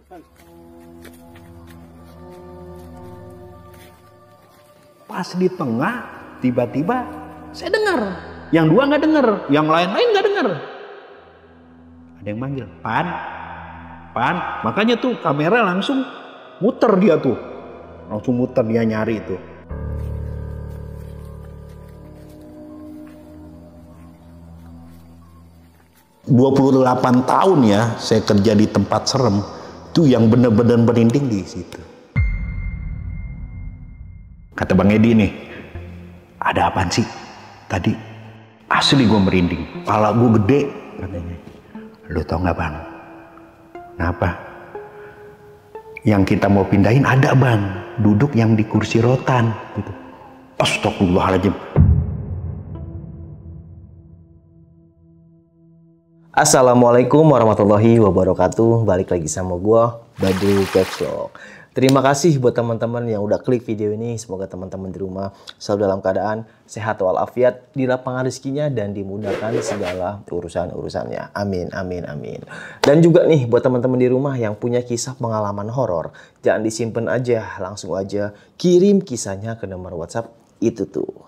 Pas di tengah, tiba-tiba saya dengar. Yang dua nggak dengar, yang lain-lain nggak dengar. Ada yang manggil, Pan. Makanya tuh kamera langsung muter dia tuh. Langsung muter dia nyari itu. ...28 tahun ya saya kerja di tempat serem. Itu yang bener-bener merinding di situ. Kata Bang Edi nih, ada apaan sih tadi? Asli gue merinding, kepala gue gede katanya. Lu tau gak Bang? Kenapa? Yang kita mau pindahin ada Bang, duduk yang di kursi rotan gitu. Astagfirullahaladzim. Assalamualaikum warahmatullahi wabarakatuh. Balik lagi sama gua, Badru Capslock. Terima kasih buat teman-teman yang udah klik video ini. Semoga teman-teman di rumah selalu dalam keadaan sehat walafiat, di lapangan rezekinya dan dimudahkan segala urusan-urusannya. Amin, amin, amin. Dan juga nih buat teman-teman di rumah yang punya kisah pengalaman horor, jangan disimpan aja, langsung aja kirim kisahnya ke nomor WhatsApp itu tuh.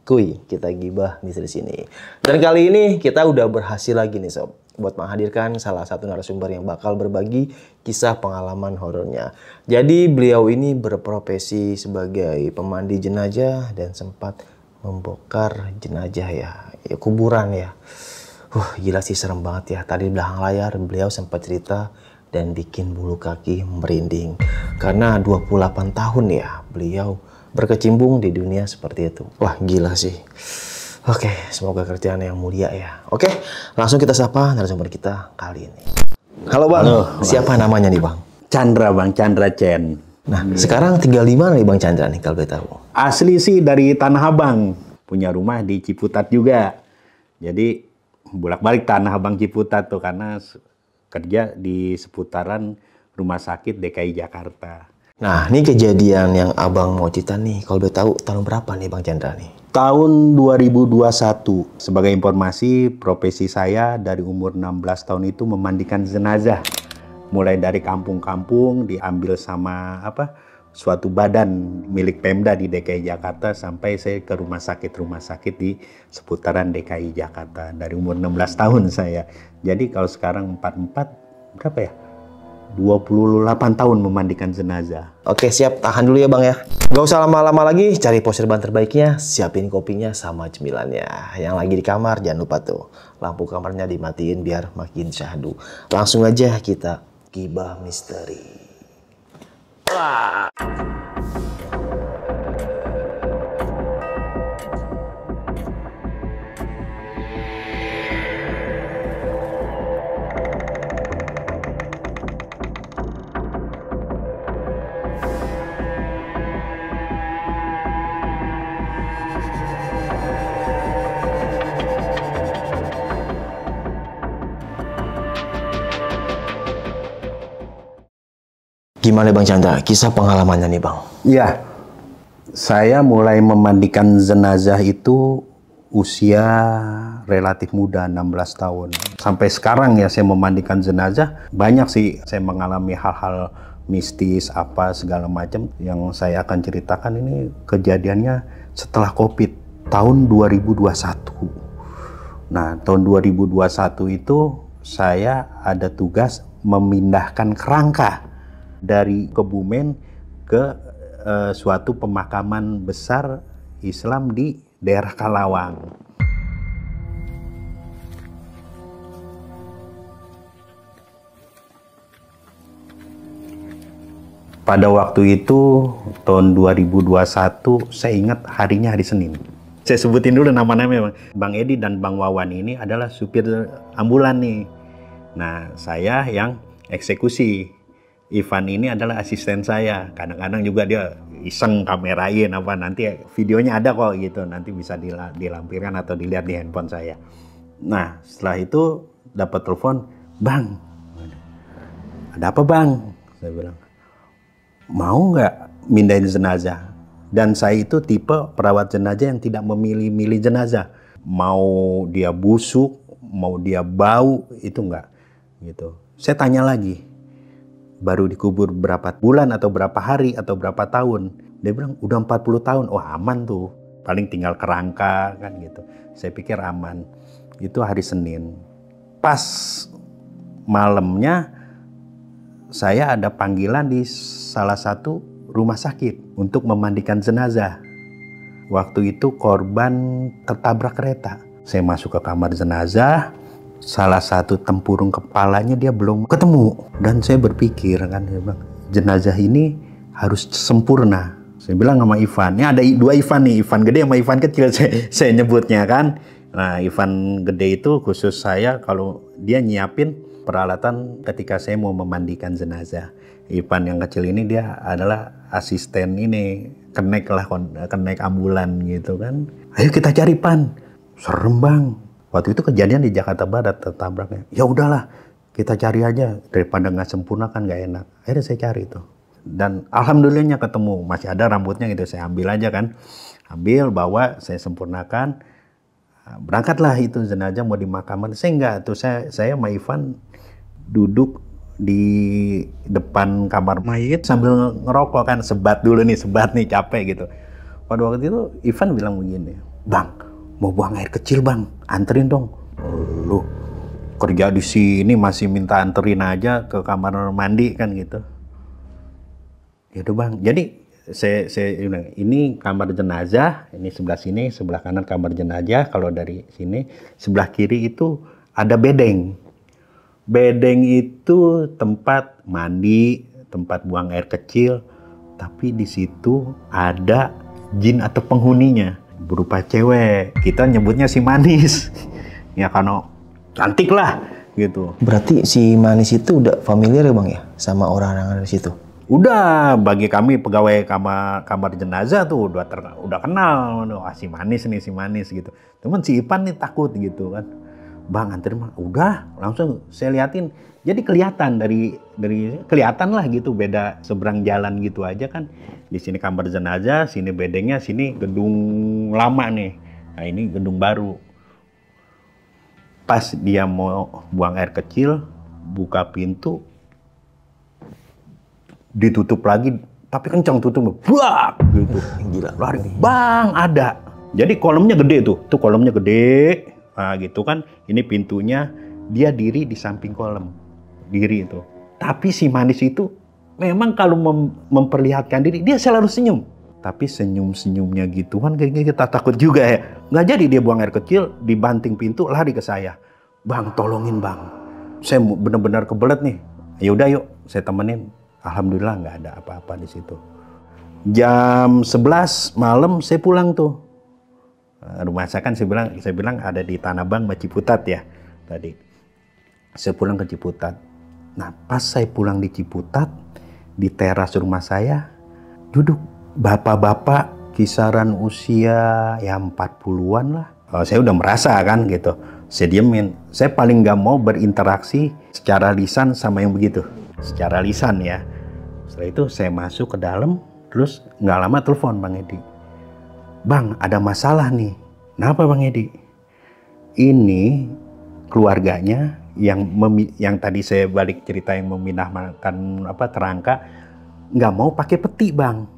Kuy, kita gibah di sini. Dan kali ini kita udah berhasil lagi nih sob, buat menghadirkan salah satu narasumber yang bakal berbagi kisah pengalaman horornya. Jadi beliau ini berprofesi sebagai pemandi jenazah dan sempat membongkar jenazah ya kuburan ya. Gila sih, serem banget ya. Tadi di belakang layar beliau sempat cerita dan bikin bulu kaki merinding. Karena 28 tahun ya beliau berkecimpung di dunia seperti itu. Wah gila sih. Oke, semoga kerjaan yang mulia ya. Oke, langsung kita sapa narasumber kita kali ini. Halo Bang, siapa namanya nih Bang? Chandra Bang, Chandra Chen. Nah, sekarang tinggal di mana nih Bang Chandra nih kalau boleh tahu? Asli sih dari Tanah Abang, punya rumah di Ciputat juga. Jadi bolak-balik Tanah Abang Ciputat tuh karena kerja di seputaran Rumah Sakit DKI Jakarta. Nah, ini kejadian yang Abang mau cerita nih, kalau boleh tahu tahun berapa nih Bang Chandra nih? Tahun 2021. Sebagai informasi, profesi saya dari umur 16 tahun itu memandikan jenazah. Mulai dari kampung-kampung diambil sama suatu badan milik Pemda di DKI Jakarta sampai saya ke rumah sakit di seputaran DKI Jakarta. Dari umur 16 tahun saya. Jadi kalau sekarang 44, berapa ya? 28 tahun memandikan jenazah. Oke siap, tahan dulu ya Bang ya. Gak usah lama-lama lagi, cari poster ban terbaiknya, siapin kopinya sama cemilannya. Yang lagi di kamar jangan lupa tuh, lampu kamarnya dimatiin biar makin syahdu. Langsung aja kita gibah misteri. Wah. Gimana Bang Chandra, kisah pengalamannya nih Bang? Iya, saya mulai memandikan jenazah itu usia relatif muda, 16 tahun. Sampai sekarang ya saya memandikan jenazah, banyak sih saya mengalami hal-hal mistis, segala macam. Yang saya akan ceritakan ini kejadiannya setelah COVID, tahun 2021. Nah, tahun 2021 itu saya ada tugas memindahkan kerangka dari Kebumen ke suatu pemakaman besar Islam di daerah Kalawang. Pada waktu itu tahun 2021 saya ingat harinya hari Senin. Saya sebutin dulu nama-namanya Bang Edi dan Bang Wawan ini adalah supir ambulan nih. Nah saya yang eksekusi. Ivan ini adalah asisten saya. Kadang-kadang juga dia iseng kamerain nanti videonya ada kok gitu. Nanti bisa dilampirkan atau dilihat di handphone saya. Nah, setelah itu dapat telepon, "Bang, ada apa, Bang?" Saya bilang, "Mau nggak mindahin jenazah?" Dan saya itu tipe perawat jenazah yang tidak memilih-milih jenazah. Mau dia busuk, mau dia bau, itu enggak gitu. Saya tanya lagi, baru dikubur berapa bulan atau berapa hari atau berapa tahun. Dia bilang udah 40 tahun, oh aman tuh, paling tinggal kerangka kan gitu. Saya pikir aman. Itu hari Senin. Pas malamnya saya ada panggilan di salah satu rumah sakit untuk memandikan jenazah. Waktu itu korban tertabrak kereta. Saya masuk ke kamar jenazah, salah satu tempurung kepalanya dia belum ketemu. Dan saya berpikir kan, jenazah ini harus sempurna. Saya bilang sama Ivan, ini ada dua Ivan nih, Ivan gede sama Ivan kecil saya nyebutnya kan. Nah, Ivan gede itu khusus saya kalau dia nyiapin peralatan ketika saya mau memandikan jenazah. Ivan yang kecil ini dia adalah asisten ini, kenek ambulan gitu kan. Ayo kita cari Pan. Serem bang. Waktu itu kejadian di Jakarta Barat tertabraknya. Ya udahlah, kita cari aja daripada nggak sempurna kan nggak enak. Akhirnya saya cari itu. Dan alhamdulillahnya ketemu, masih ada rambutnya gitu, saya ambil aja kan. Ambil, bawa, saya sempurnakan. Berangkatlah itu jenazah mau dimakamkan. Saya enggak tuh, saya sama Ivan duduk di depan kamar mayit sambil ngerokok kan, sebat nih capek gitu. Pada waktu itu Ivan bilang begini, bang mau buang air kecil bang, anterin dong. Lu kerja di sini masih minta anterin aja ke kamar mandi kan gitu. Yaudah bang, jadi saya ini kamar jenazah, ini sebelah sini, sebelah kanan kamar jenazah. Kalau dari sini sebelah kiri itu ada bedeng. Bedeng itu tempat mandi, tempat buang air kecil, tapi di situ ada jin atau penghuninya berupa cewek. Kita nyebutnya si Manis. Ya karena cantik lah gitu. Berarti si Manis itu udah familiar ya bang ya sama orang-orang yang ada di situ? Udah, bagi kami pegawai kamar jenazah tuh udah kenal. Wah, si Manis nih, si Manis gitu. Cuman si Ipan nih takut gitu kan. Bang anterin mah, udah langsung saya liatin. Jadi kelihatan dari kelihatan lah gitu, beda seberang jalan gitu aja kan. Di sini kamar jenazah, sini bedengnya, sini gedung lama nih. Nah ini gedung baru. Pas dia mau buang air kecil, buka pintu, ditutup lagi, tapi kencang tutupnya, buak gitu. Gila. Lari, bang ada. Jadi kolamnya gede tuh kolamnya gede. Nah gitu kan, ini pintunya, dia diri di samping kolam, diri itu. Tapi si Manis itu memang kalau memperlihatkan diri, dia selalu senyum. Tapi senyum-senyumnya gitu kan kayaknya kita takut juga ya. Nggak jadi dia buang air kecil, dibanting pintu, lari ke saya. Bang tolongin bang, saya benar-benar kebelet nih. Yaudah yuk, saya temenin. Alhamdulillah nggak ada apa-apa di situ. Jam 11 malam saya pulang tuh. Rumah saya kan saya bilang ada di Tanah Abang, Ciputat ya tadi. Saya pulang ke Ciputat. Nah pas saya pulang di Ciputat, di teras rumah saya duduk bapak-bapak kisaran usia ya 40-an lah. Saya udah merasa kan gitu. Saya diemin. Saya paling nggak mau berinteraksi secara lisan sama yang begitu. Secara lisan ya. Setelah itu saya masuk ke dalam, terus nggak lama telepon Bang Edi. Bang, ada masalah nih. Kenapa Bang Edi? Ini keluarganya yang tadi saya balik cerita yang memindahkan kerangka, nggak mau pakai peti Bang.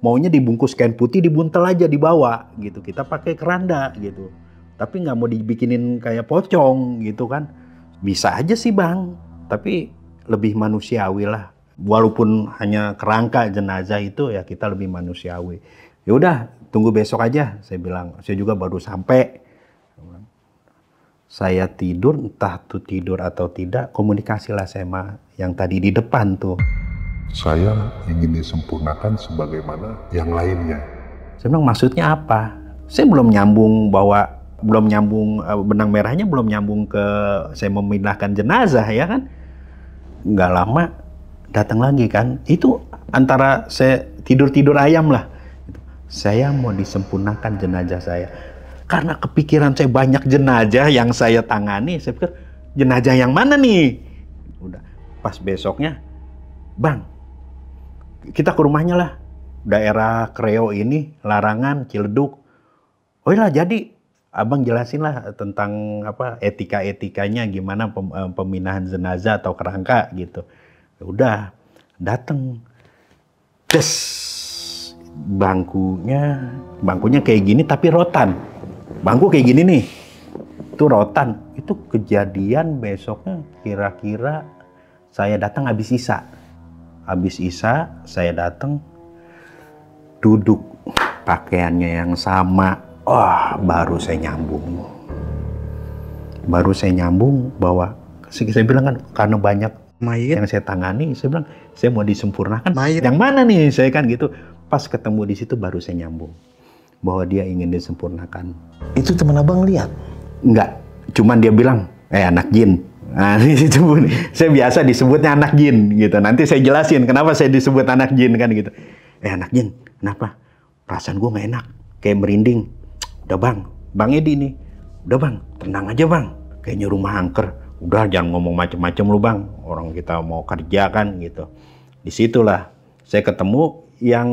Maunya dibungkus kain putih, dibuntel aja dibawa gitu. Kita pakai keranda gitu. Tapi nggak mau dibikinin kayak pocong gitu kan. Bisa aja sih Bang, tapi lebih manusiawi lah. Walaupun hanya kerangka jenazah itu ya kita lebih manusiawi. Ya udah, tunggu besok aja, saya bilang. Saya juga baru sampai. Saya tidur, entah tuh tidur atau tidak, komunikasilah sama yang tadi di depan tuh. Saya ingin disempurnakan sebagaimana yang lainnya. Saya bilang maksudnya apa? Saya belum nyambung benang merahnya belum nyambung ke saya memindahkan jenazah ya kan. Nggak lama datang lagi kan. Itu antara saya tidur ayam lah. Saya mau disempurnakan jenazah saya. Karena kepikiran saya banyak jenazah yang saya tangani, saya pikir jenazah yang mana nih? Udah, pas besoknya, Bang, kita ke rumahnya lah. Daerah Kreo ini, Larangan, Ciledug. Oh iya jadi, Abang jelasin lah tentang etika-etikanya gimana pemindahan jenazah atau kerangka gitu. Ya udah, dateng. Des, bangkunya kayak gini tapi rotan. Bangku kayak gini nih, itu rotan. Itu kejadian besoknya kira-kira saya datang habis Isya. Habis Isya saya datang, duduk pakaiannya yang sama. Wah, baru saya nyambung bahwa saya bilang kan karena banyak mayat yang saya tangani, saya bilang saya mau disempurnakan. Mayat yang mana nih saya kan gitu. Pas ketemu di situ baru saya nyambung bahwa dia ingin disempurnakan. Itu teman abang lihat? Enggak, cuman dia bilang, anak jin. Nah, itu saya biasa disebutnya anak jin gitu. Nanti saya jelasin kenapa saya disebut anak jin kan gitu. Anak jin, kenapa? Perasaan gue nggak enak, kayak merinding. Udah Bang Edi nih. Udah Bang, tenang aja Bang. Kayaknya rumah angker. Udah jangan ngomong macem-macem lu Bang. Orang kita mau kerja kan gitu. Disitulah saya ketemu yang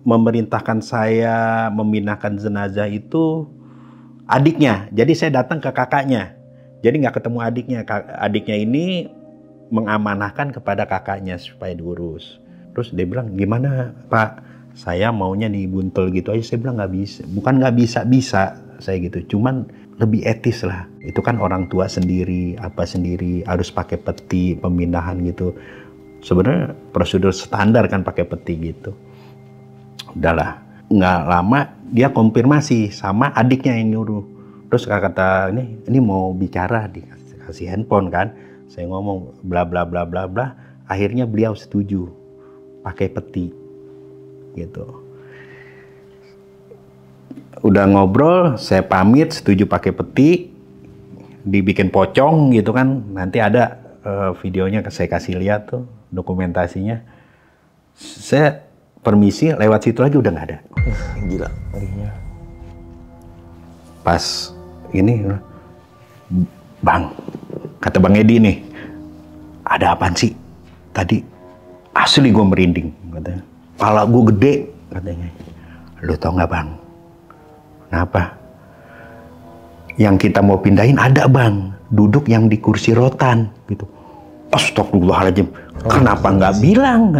memerintahkan saya memindahkan jenazah itu adiknya. Jadi saya datang ke kakaknya. Jadi nggak ketemu adiknya. Adiknya ini mengamanahkan kepada kakaknya supaya diurus. Terus dia bilang, gimana Pak? Saya maunya dibuntel gitu aja. Saya bilang nggak bisa. Bukan nggak bisa saya gitu. Cuman lebih etis lah. Itu kan orang tua sendiri, apa sendiri, harus pakai peti, pemindahan gitu. Sebenarnya prosedur standar kan pakai peti gitu. Udahlah, nggak lama dia konfirmasi sama adiknya yang nyuruh. Terus kata ini mau bicara, dikasih handphone kan. Saya ngomong bla bla bla bla bla. Akhirnya beliau setuju pakai peti gitu. Udah ngobrol, saya pamit setuju pakai peti, dibikin pocong gitu kan. Nanti ada videonya saya kasih lihat tuh, dokumentasinya. Saya permisi lewat situ lagi udah nggak ada. Gila. Pas ini, Bang, kata Bang Edi nih, ada apaan sih? Tadi asli gue merinding, katanya. Kepala gue gede, katanya. Lu tau nggak Bang? Kenapa? Yang kita mau pindahin ada Bang, duduk yang di kursi rotan gitu. Astagfirullahaladzim, kenapa nggak bilang?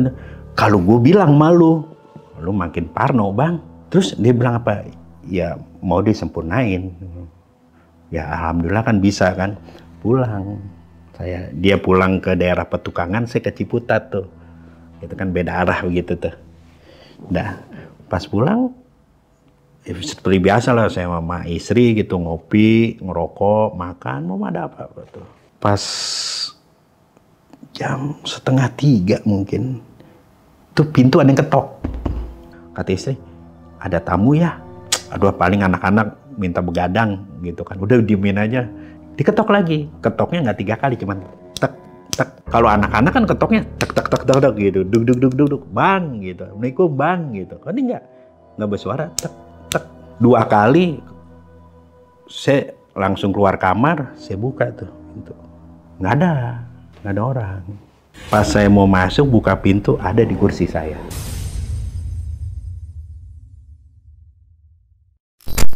Kalau gue bilang malu, lu makin parno Bang. Terus dia bilang apa? Ya mau disempurnain. Ya alhamdulillah kan bisa kan. Pulang. Dia pulang ke daerah Petukangan, saya ke Ciputat tuh. Itu kan beda arah begitu tuh. Udah, pas pulang, ya seperti biasa lah saya sama istri gitu ngopi, ngerokok, makan, mau ada apa-apa tuh. Pas jam 2:30 mungkin, tuh pintu ada yang ketok. Kata istri, ada tamu ya? Aduh paling anak-anak minta begadang gitu kan. Udah diemin aja. Diketok lagi. Ketoknya nggak 3 kali, cuman tek tek. Kalau anak-anak kan ketoknya tek tek tek tek gitu. Duk duk duk duk duk. Bang gitu. Assalamualaikum Bang gitu. Kan ini nggak bersuara. Tek tek. 2 kali. Saya langsung keluar kamar. Saya buka tuh pintu. Nggak ada orang. Pas saya mau masuk buka pintu, ada di kursi saya.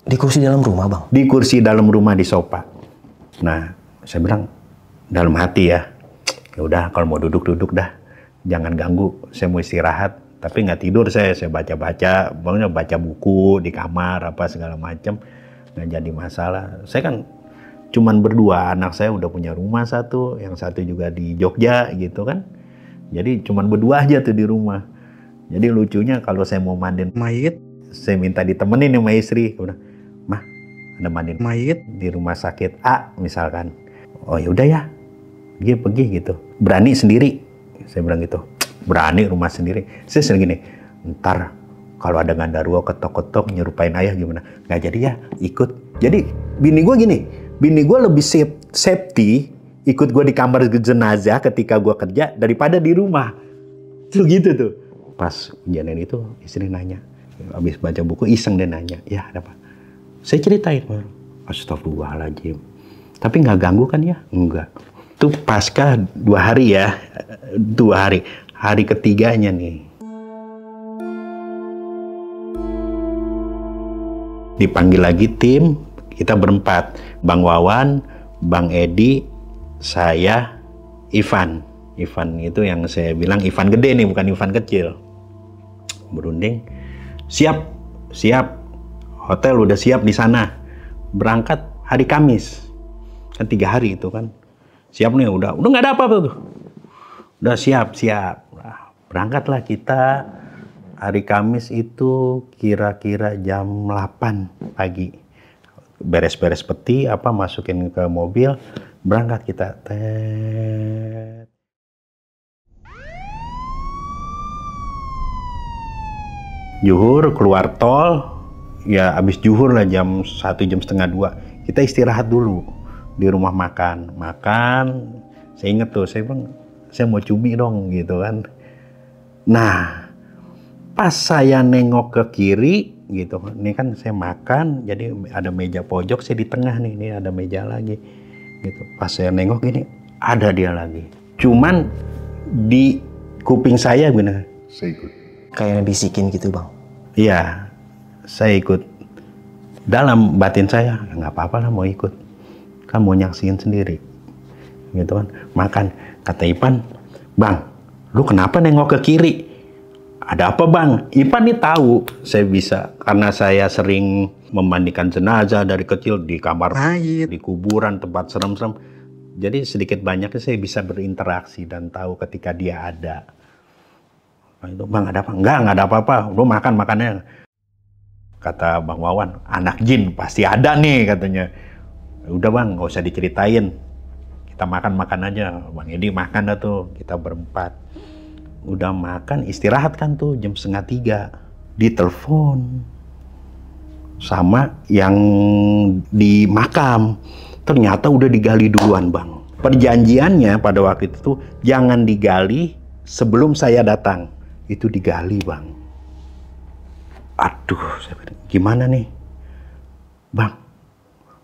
Di kursi dalam rumah Bang? Di kursi dalam rumah di sofa. Nah, saya bilang dalam hati ya udah kalau mau duduk dah, jangan ganggu, saya mau istirahat. Tapi nggak tidur saya baca-baca, bangunnya baca buku di kamar apa segala macam, nggak jadi masalah. Saya kan cuman berdua, anak saya udah punya rumah satu, yang satu juga di Jogja gitu kan. Jadi cuman berdua aja tuh di rumah. Jadi lucunya kalau saya mau mandiin mayit, saya minta ditemenin sama istri. Udah, Mah, ada mandiin mayit di rumah sakit A misalkan. Oh ya udah ya, dia pergi gitu. Berani sendiri, saya bilang gitu. Berani rumah sendiri. Saya sering gini, ntar kalau ada gandarwo ketok-ketok nyerupain ayah gimana? Nggak jadi ya, ikut. Jadi bini gue gini, bini gue lebih safety ikut gue di kamar jenazah ketika gue kerja daripada di rumah. Tuh gitu tuh. Pas kejadian itu istri nanya, habis baca buku iseng dia nanya, ya ada apa? Saya ceritain, astagfirullahaladzim. Tapi nggak ganggu kan ya? Enggak. Itu pasca 2 hari ya, 2 hari. Hari ketiganya nih. Dipanggil lagi tim, kita berempat. Bang Wawan, Bang Edi, saya, Ivan Ivan itu yang saya bilang Ivan gede nih, bukan Ivan kecil. Berunding, siap, hotel udah siap di sana. Berangkat hari Kamis, kan 3 hari itu kan. Siap nih, udah nggak ada apa-apa tuh. Udah siap. Nah, berangkatlah kita hari Kamis itu kira-kira jam 8 pagi. Beres-beres peti, masukin ke mobil, berangkat kita. Zuhur, keluar tol, ya abis zuhur lah jam 1, jam setengah 2. Kita istirahat dulu di rumah makan. Saya inget tuh, saya bilang, saya mau cumi dong gitu kan. Nah, pas saya nengok ke kiri gitu, ini kan saya makan, jadi ada meja pojok, saya di tengah nih, ini ada meja lagi gitu. Pas saya nengok ini, ada dia lagi. Cuman di kuping saya gini, Saya ikut. Kayak bisikin gitu bang. iya, saya ikut. Dalam batin saya, nggak apa-apa lah mau ikut, kan mau nyaksiin sendiri gitu kan. Makan, kata Ipan, bang, lu kenapa nengok ke kiri? Ada apa bang? Ipan nih tahu saya bisa, karena saya sering memandikan jenazah dari kecil di kamar mayit, di kuburan, tempat serem-serem. Jadi sedikit banyaknya saya bisa berinteraksi dan tahu ketika dia ada. Itu bang, ada apa? Enggak ada apa-apa. Lu makannya. Kata Bang Wawan, anak jin pasti ada nih katanya. Udah bang, nggak usah diceritain. Kita makan aja. Bang Edi makan dah tuh, kita berempat. Udah makan, istirahat kan tuh jam 2:30. Ditelepon sama yang di makam. Ternyata udah digali duluan bang. Perjanjiannya pada waktu itu tuh jangan digali sebelum saya datang. Itu digali bang. Aduh, gimana nih bang?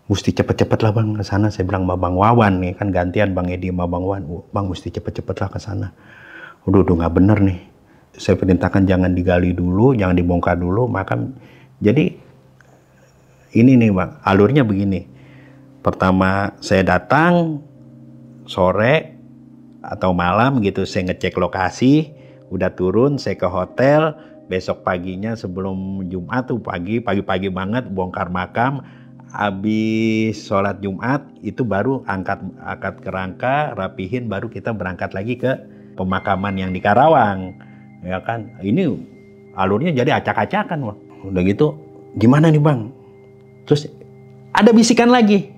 Mesti cepet-cepet lah bang ke sana. Saya bilang sama Bang Wawan nih, kan gantian Bang Edi sama Bang Wawan. Bang mesti cepet-cepet lah ke sana. Udah nggak bener nih. Saya perintahkan jangan digali dulu, jangan dibongkar dulu makam. Jadi ini nih bang, alurnya begini. Pertama saya datang sore atau malam gitu, saya ngecek lokasi, udah turun, saya ke hotel. Besok paginya sebelum Jumat tuh pagi-pagi banget bongkar makam. Habis sholat Jumat itu baru angkat kerangka, rapihin, baru kita berangkat lagi ke pemakaman yang di Karawang, ya kan. Ini alurnya jadi acak-acakan, Bang. Udah gitu, gimana nih bang? Terus ada bisikan lagi.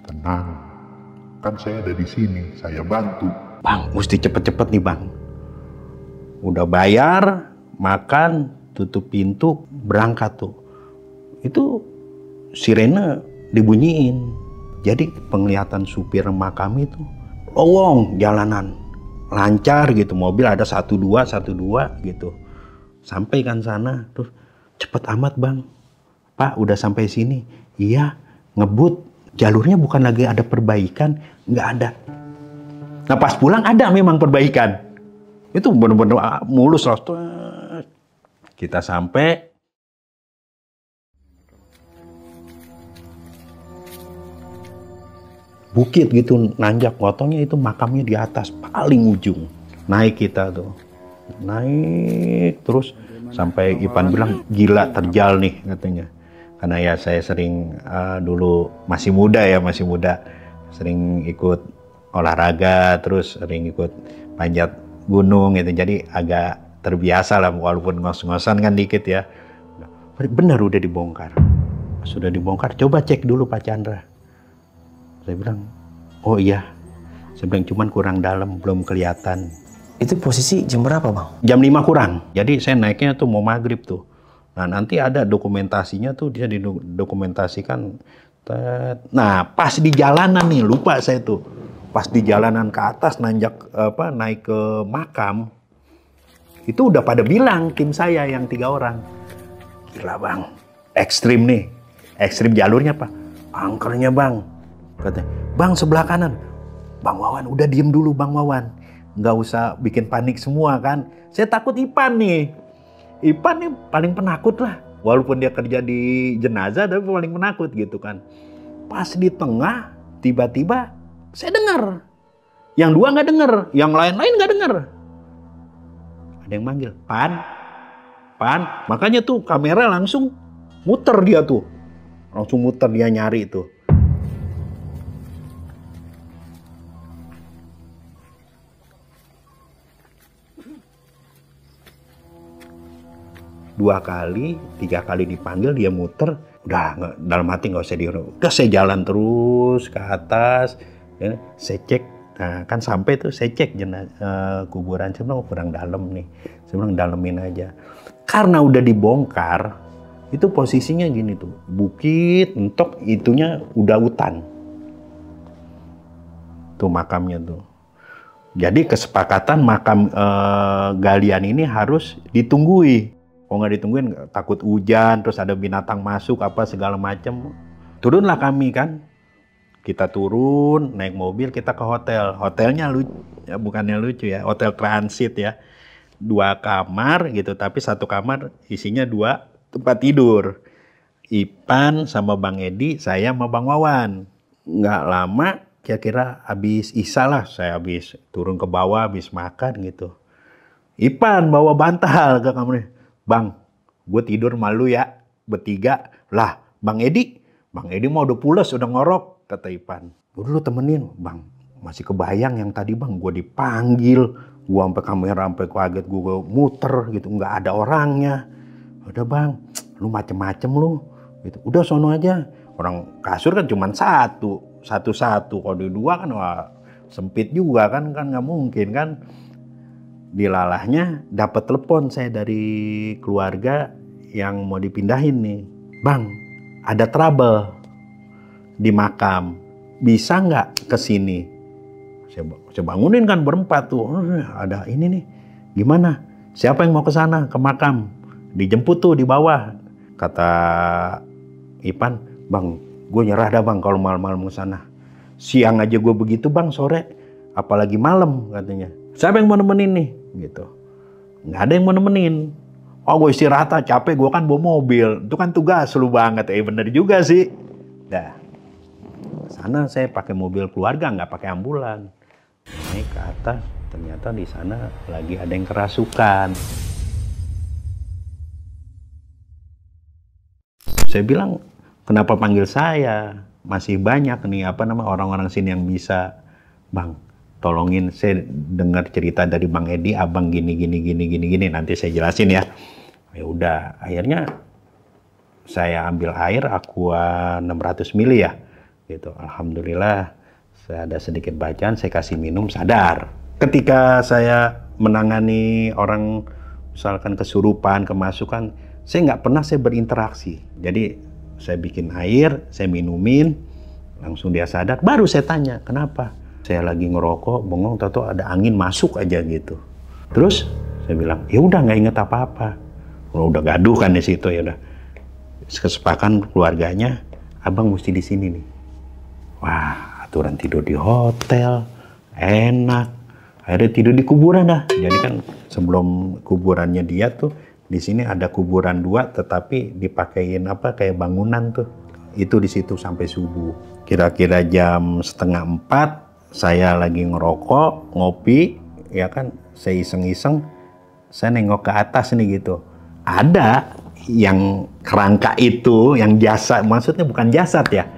Tenang, kan saya ada di sini, saya bantu. Bang, mesti cepet-cepet nih bang. Udah bayar, makan, tutup pintu, berangkat tuh. Itu sirene dibunyiin. Jadi penglihatan supir makam itu lowong jalanan, lancar gitu, mobil ada 1-2 gitu. Sampai kan sana, terus cepet amat bang. Pak udah sampai sini. Iya, ngebut. Jalurnya bukan lagi ada perbaikan, nggak ada. Nah pas pulang ada memang perbaikan. Itu bener-bener mulus loh. Kita sampai. Bukit gitu, nanjak, potongnya itu makamnya di atas, paling ujung. Naik kita tuh. Naik terus sampai Ipan bilang gila terjal nih katanya. Karena ya saya sering dulu masih muda, sering ikut olahraga, terus sering ikut panjat gunung gitu. Jadi agak terbiasa lah walaupun ngos-ngosan kan dikit ya. Benar udah dibongkar. Sudah dibongkar, coba cek dulu Pak Chandra. Saya bilang, oh iya. Saya bilang cuman kurang dalam, belum kelihatan. Itu posisi jam berapa bang? Jam 5 kurang. Jadi saya naiknya tuh mau maghrib tuh. Nah nanti ada dokumentasinya tuh, dia didokumentasikan. Nah pas di jalanan nih, lupa saya tuh. Pas di jalanan ke atas naik ke makam. Itu udah pada bilang tim saya yang 3 orang. Gila bang, ekstrim nih. Ekstrim jalurnya Pak. Angkernya bang. Katanya, bang sebelah kanan. Bang Wawan, udah diem dulu Bang Wawan. Nggak usah bikin panik semua kan. Saya takut Ipan nih. Ipan nih paling penakut lah. Walaupun dia kerja di jenazah, tapi paling penakut gitu kan. Pas di tengah, tiba-tiba saya dengar. Yang dua nggak denger, yang lain-lain nggak denger. Ada yang manggil, Pan. Makanya tuh kamera langsung muter dia tuh. Langsung muter dia nyari itu. Dua kali, tiga kali dipanggil dia muter. Udah dalam hati nggak usah udah saya jalan terus ke atas, ya, saya cek, nah kan sampai tuh saya cek kuburan, saya bilang kurang dalam nih, saya bilang dalemin aja, karena udah dibongkar, itu posisinya gini tuh, bukit, entok, itunya udah hutan, tuh makamnya tuh, jadi kesepakatan makam galian ini harus ditunggui. Kalau nggak ditungguin takut hujan, terus ada binatang masuk apa segala macem. Turunlah kami kan, kita turun naik mobil, kita ke hotel. Hotelnya lucu, ya bukannya lucu ya, hotel transit ya, 2 kamar gitu, tapi 1 kamar isinya 2 tempat tidur. Ipan sama Bang Edi, saya sama Bang Wawan. Nggak lama, kira-kira habis isya lah, saya habis turun ke bawah, habis makan gitu. Ipan bawa bantal ke kamarnya. Bang, gue tidur malu ya, bertiga. Lah, Bang Edi mau udah pules, udah ngorok, kata Ipan. Udah lu temenin, Bang. Masih kebayang yang tadi Bang, gue dipanggil. Gue sampai kamera, sampai kaget, gue muter gitu, nggak ada orangnya. Udah Bang, lu macem-macem lu. Gitu. Udah sono aja. Orang kasur kan cuma satu. Kalau di 2 kan wah, sempit juga kan nggak mungkin kan. Dilalahnya dapat telepon saya dari keluarga yang mau dipindahin nih. Bang, ada trouble di makam. Bisa nggak ke sini? Saya bangunin kan berempat tuh. Ada ini nih. Gimana? Siapa yang mau ke sana ke makam? Dijemput tuh di bawah. Kata Ipan, Bang, gue nyerah dah Bang kalau malam-malam ke sana. Siang aja gue begitu Bang, sore. Apalagi malam katanya. Siapa yang mau nemenin nih? Gitu. Nggak ada yang mau nemenin. Oh gue istirahat, capek, gue kan bawa mobil. Itu kan tugas lu banget. Bener juga sih. Dah. Sana saya pakai mobil keluarga, nggak pakai ambulan. Naik ke atas, ternyata di sana lagi ada yang kerasukan. Saya bilang, kenapa panggil saya? Masih banyak nih orang-orang sini yang bisa. Bang, tolongin, saya dengar cerita dari Bang Edi, abang gini, nanti saya jelasin ya. Ya udah, akhirnya saya ambil air Aqua 600 ml ya, gitu. Alhamdulillah, saya ada sedikit bacaan, saya kasih minum, sadar. Ketika saya menangani orang, misalkan kesurupan, kemasukan, saya nggak pernah saya berinteraksi. Jadi saya bikin air, saya minumin, langsung dia sadar, baru saya tanya, kenapa? Saya lagi ngerokok, bengong, tahu ada angin masuk aja gitu. Terus saya bilang, ya udah nggak inget apa-apa. Kalau udah gaduh kan di situ ya udah. Kesepakatan keluarganya, abang mesti di sini nih. Wah, aturan tidur di hotel, enak. Akhirnya tidur di kuburan dah. Jadi kan sebelum kuburannya dia tuh, di sini ada kuburan 2, tetapi dipakein kayak bangunan tuh. Itu di situ sampai subuh. Kira-kira jam 3:30. Saya lagi ngerokok, ngopi, ya kan, saya iseng-iseng, saya nengok ke atas nih gitu. Ada yang kerangka itu, yang jasad, maksudnya bukan jasad ya,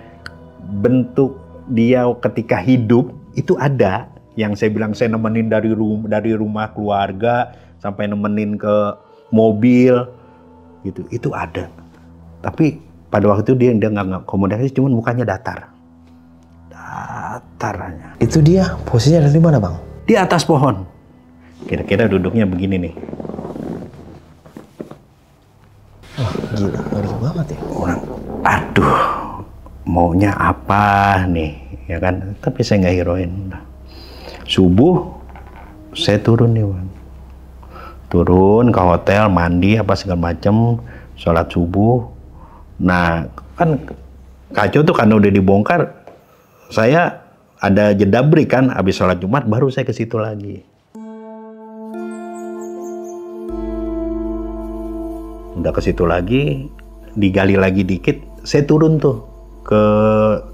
bentuk dia ketika hidup, itu ada. Yang saya bilang saya nemenin dari rumah keluarga, sampai nemenin ke mobil, gitu, itu ada. Tapi pada waktu itu dia nggak akomodasi, cuman mukanya datar. Datarnya. Itu dia posisinya ada di mana Bang? Di atas pohon. Kira-kira duduknya begini nih. Wah gila, ngeri banget ya. Orang, aduh, maunya apa nih, ya kan? Tapi saya nggak hirauin. Subuh, saya turun nih Bang. Turun ke hotel, mandi apa segala macem, sholat subuh. Nah kan kacau tuh karena udah dibongkar. Saya ada jeda break kan, habis sholat Jumat baru saya ke situ lagi. Udah ke situ lagi, digali lagi dikit, saya turun tuh ke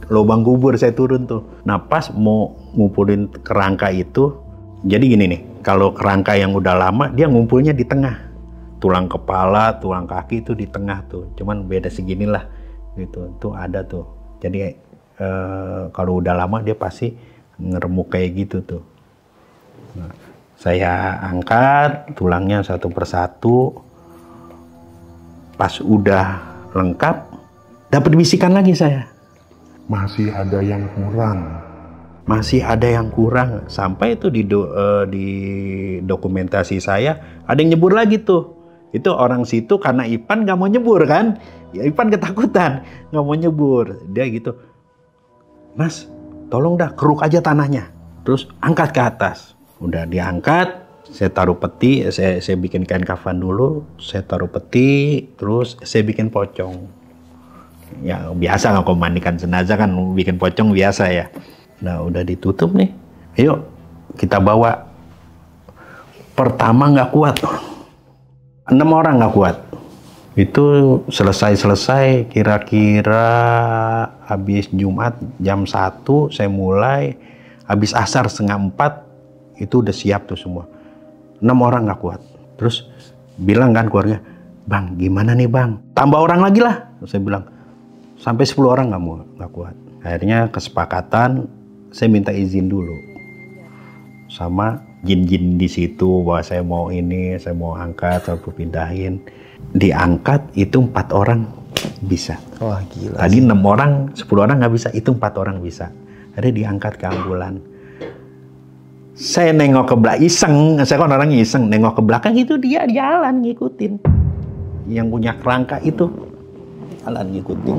lubang kubur, saya turun tuh. Nah pas mau ngumpulin kerangka itu. Jadi gini nih, kalau kerangka yang udah lama dia ngumpulnya di tengah. Tulang kepala, tulang kaki itu di tengah tuh. Cuman beda seginilah gitu. Tuh ada tuh. Jadi kalau udah lama dia pasti ngeremuk kayak gitu tuh. Nah, saya angkat tulangnya satu persatu. Pas udah lengkap, dapat bisikan lagi saya. Masih ada yang kurang. Masih ada yang kurang. Sampai itu di dokumentasi saya ada yang nyebur lagi tuh. Itu orang situ karena Ipan nggak mau nyebur kan. Ya, Ipan ketakutan nggak mau nyebur. Dia gitu, Mas, tolong dah keruk aja tanahnya. Terus angkat ke atas. Udah diangkat. Saya taruh peti, saya bikin kain kafan dulu, saya taruh peti, terus saya bikin pocong. Ya biasa nggak mandikan jenazah kan, bikin pocong biasa ya. Nah udah ditutup nih, ayo kita bawa. Pertama nggak kuat, 6 orang nggak kuat. Itu selesai kira-kira habis Jumat jam 1 saya mulai, habis asar 3:30 itu udah siap tuh semua. 6 orang nggak kuat. Terus bilang kan keluarga, Bang gimana nih Bang? Tambah orang lagi lah. Terus saya bilang, sampai 10 orang nggak kuat. Akhirnya kesepakatan, saya minta izin dulu. Sama jin-jin di situ, bahwa saya mau ini, saya mau angkat, saya mau pindahin. Diangkat itu 4 orang bisa. Wah gila. Tadi 6 orang, 10 orang nggak bisa, itu 4 orang bisa. Akhirnya diangkat ke ambulan. Saya nengok ke belakang, iseng, saya kan orangnya iseng, nengok ke belakang itu dia jalan ngikutin. Yang punya kerangka itu jalan ngikutin.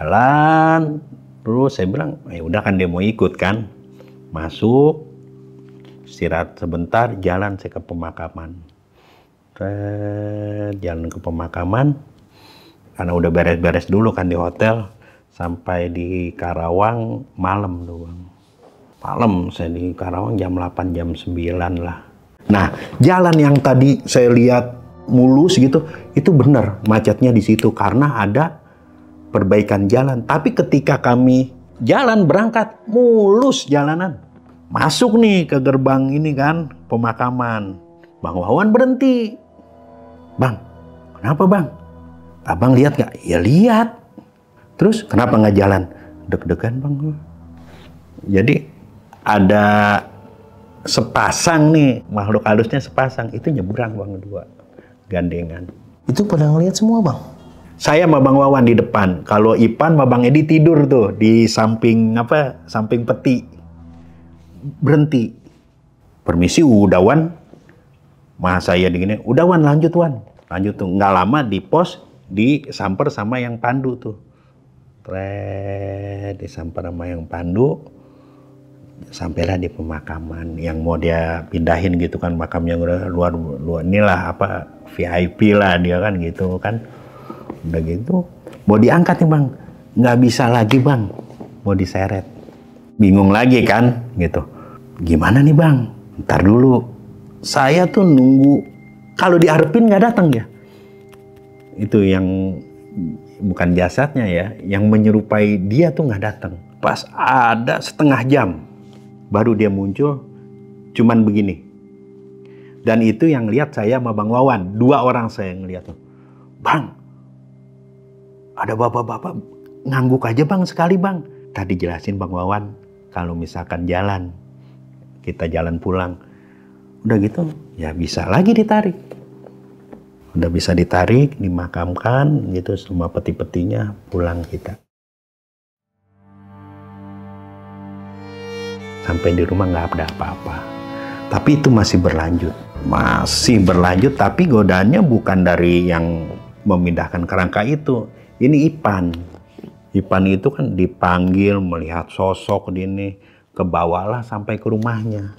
Jalan, terus saya bilang, ya udah kan dia mau ikut kan. Masuk, istirahat sebentar, jalan saya ke pemakaman. Jalan ke pemakaman, karena udah beres-beres dulu kan di hotel, sampai di Karawang malam doang. Malam saya di Karawang jam 8, jam 9 lah. Nah, jalan yang tadi saya lihat mulus gitu, itu benar macetnya di situ karena ada perbaikan jalan. Tapi ketika kami jalan berangkat, mulus jalanan. Masuk nih ke gerbang ini kan, pemakaman. Bang Wawan berhenti. Bang, kenapa Bang? Abang lihat nggak? Ya lihat. Terus kenapa nggak jalan? Deg-degan Bang. Jadi ada sepasang nih, makhluk halusnya sepasang, itu nyebrang Bang, 2 gandengan. Itu pada ngeliat semua Bang? Saya sama Bang Wawan di depan, kalau Ipan sama Bang Edi tidur tuh di samping samping peti. Berhenti. Permisi udah Wan. Mas saya digini, udah Wan lanjut Wan. Lanjut tuh, nggak lama di pos, disamper sama yang pandu tuh. Disamper sama yang pandu. Sampailah di pemakaman yang mau dia pindahin gitu kan, makamnya udah luar inilah VIP lah dia kan gitu kan. Udah gitu mau diangkat nih Bang, nggak bisa lagi Bang, mau diseret. Bingung lagi kan gitu, gimana nih Bang, ntar dulu saya tuh nunggu, kalau diarepin nggak datang ya. Itu yang bukan jasadnya ya, yang menyerupai dia tuh nggak datang. Pas ada setengah jam baru dia muncul, cuman begini. Dan itu yang lihat saya sama Bang Wawan, 2 orang saya yang lihat tuh. Bang, ada bapak-bapak ngangguk aja Bang sekali Bang. Tadi jelasin Bang Wawan, kalau misalkan jalan, kita jalan pulang, udah gitu ya bisa lagi ditarik. Udah bisa ditarik, dimakamkan gitu semua peti-petinya, pulang kita. Sampai di rumah nggak ada apa-apa. Tapi itu masih berlanjut. Tapi godaannya bukan dari yang memindahkan kerangka itu. Ini Ipan. Ipan itu kan dipanggil melihat sosok ini, kebawalah sampai ke rumahnya.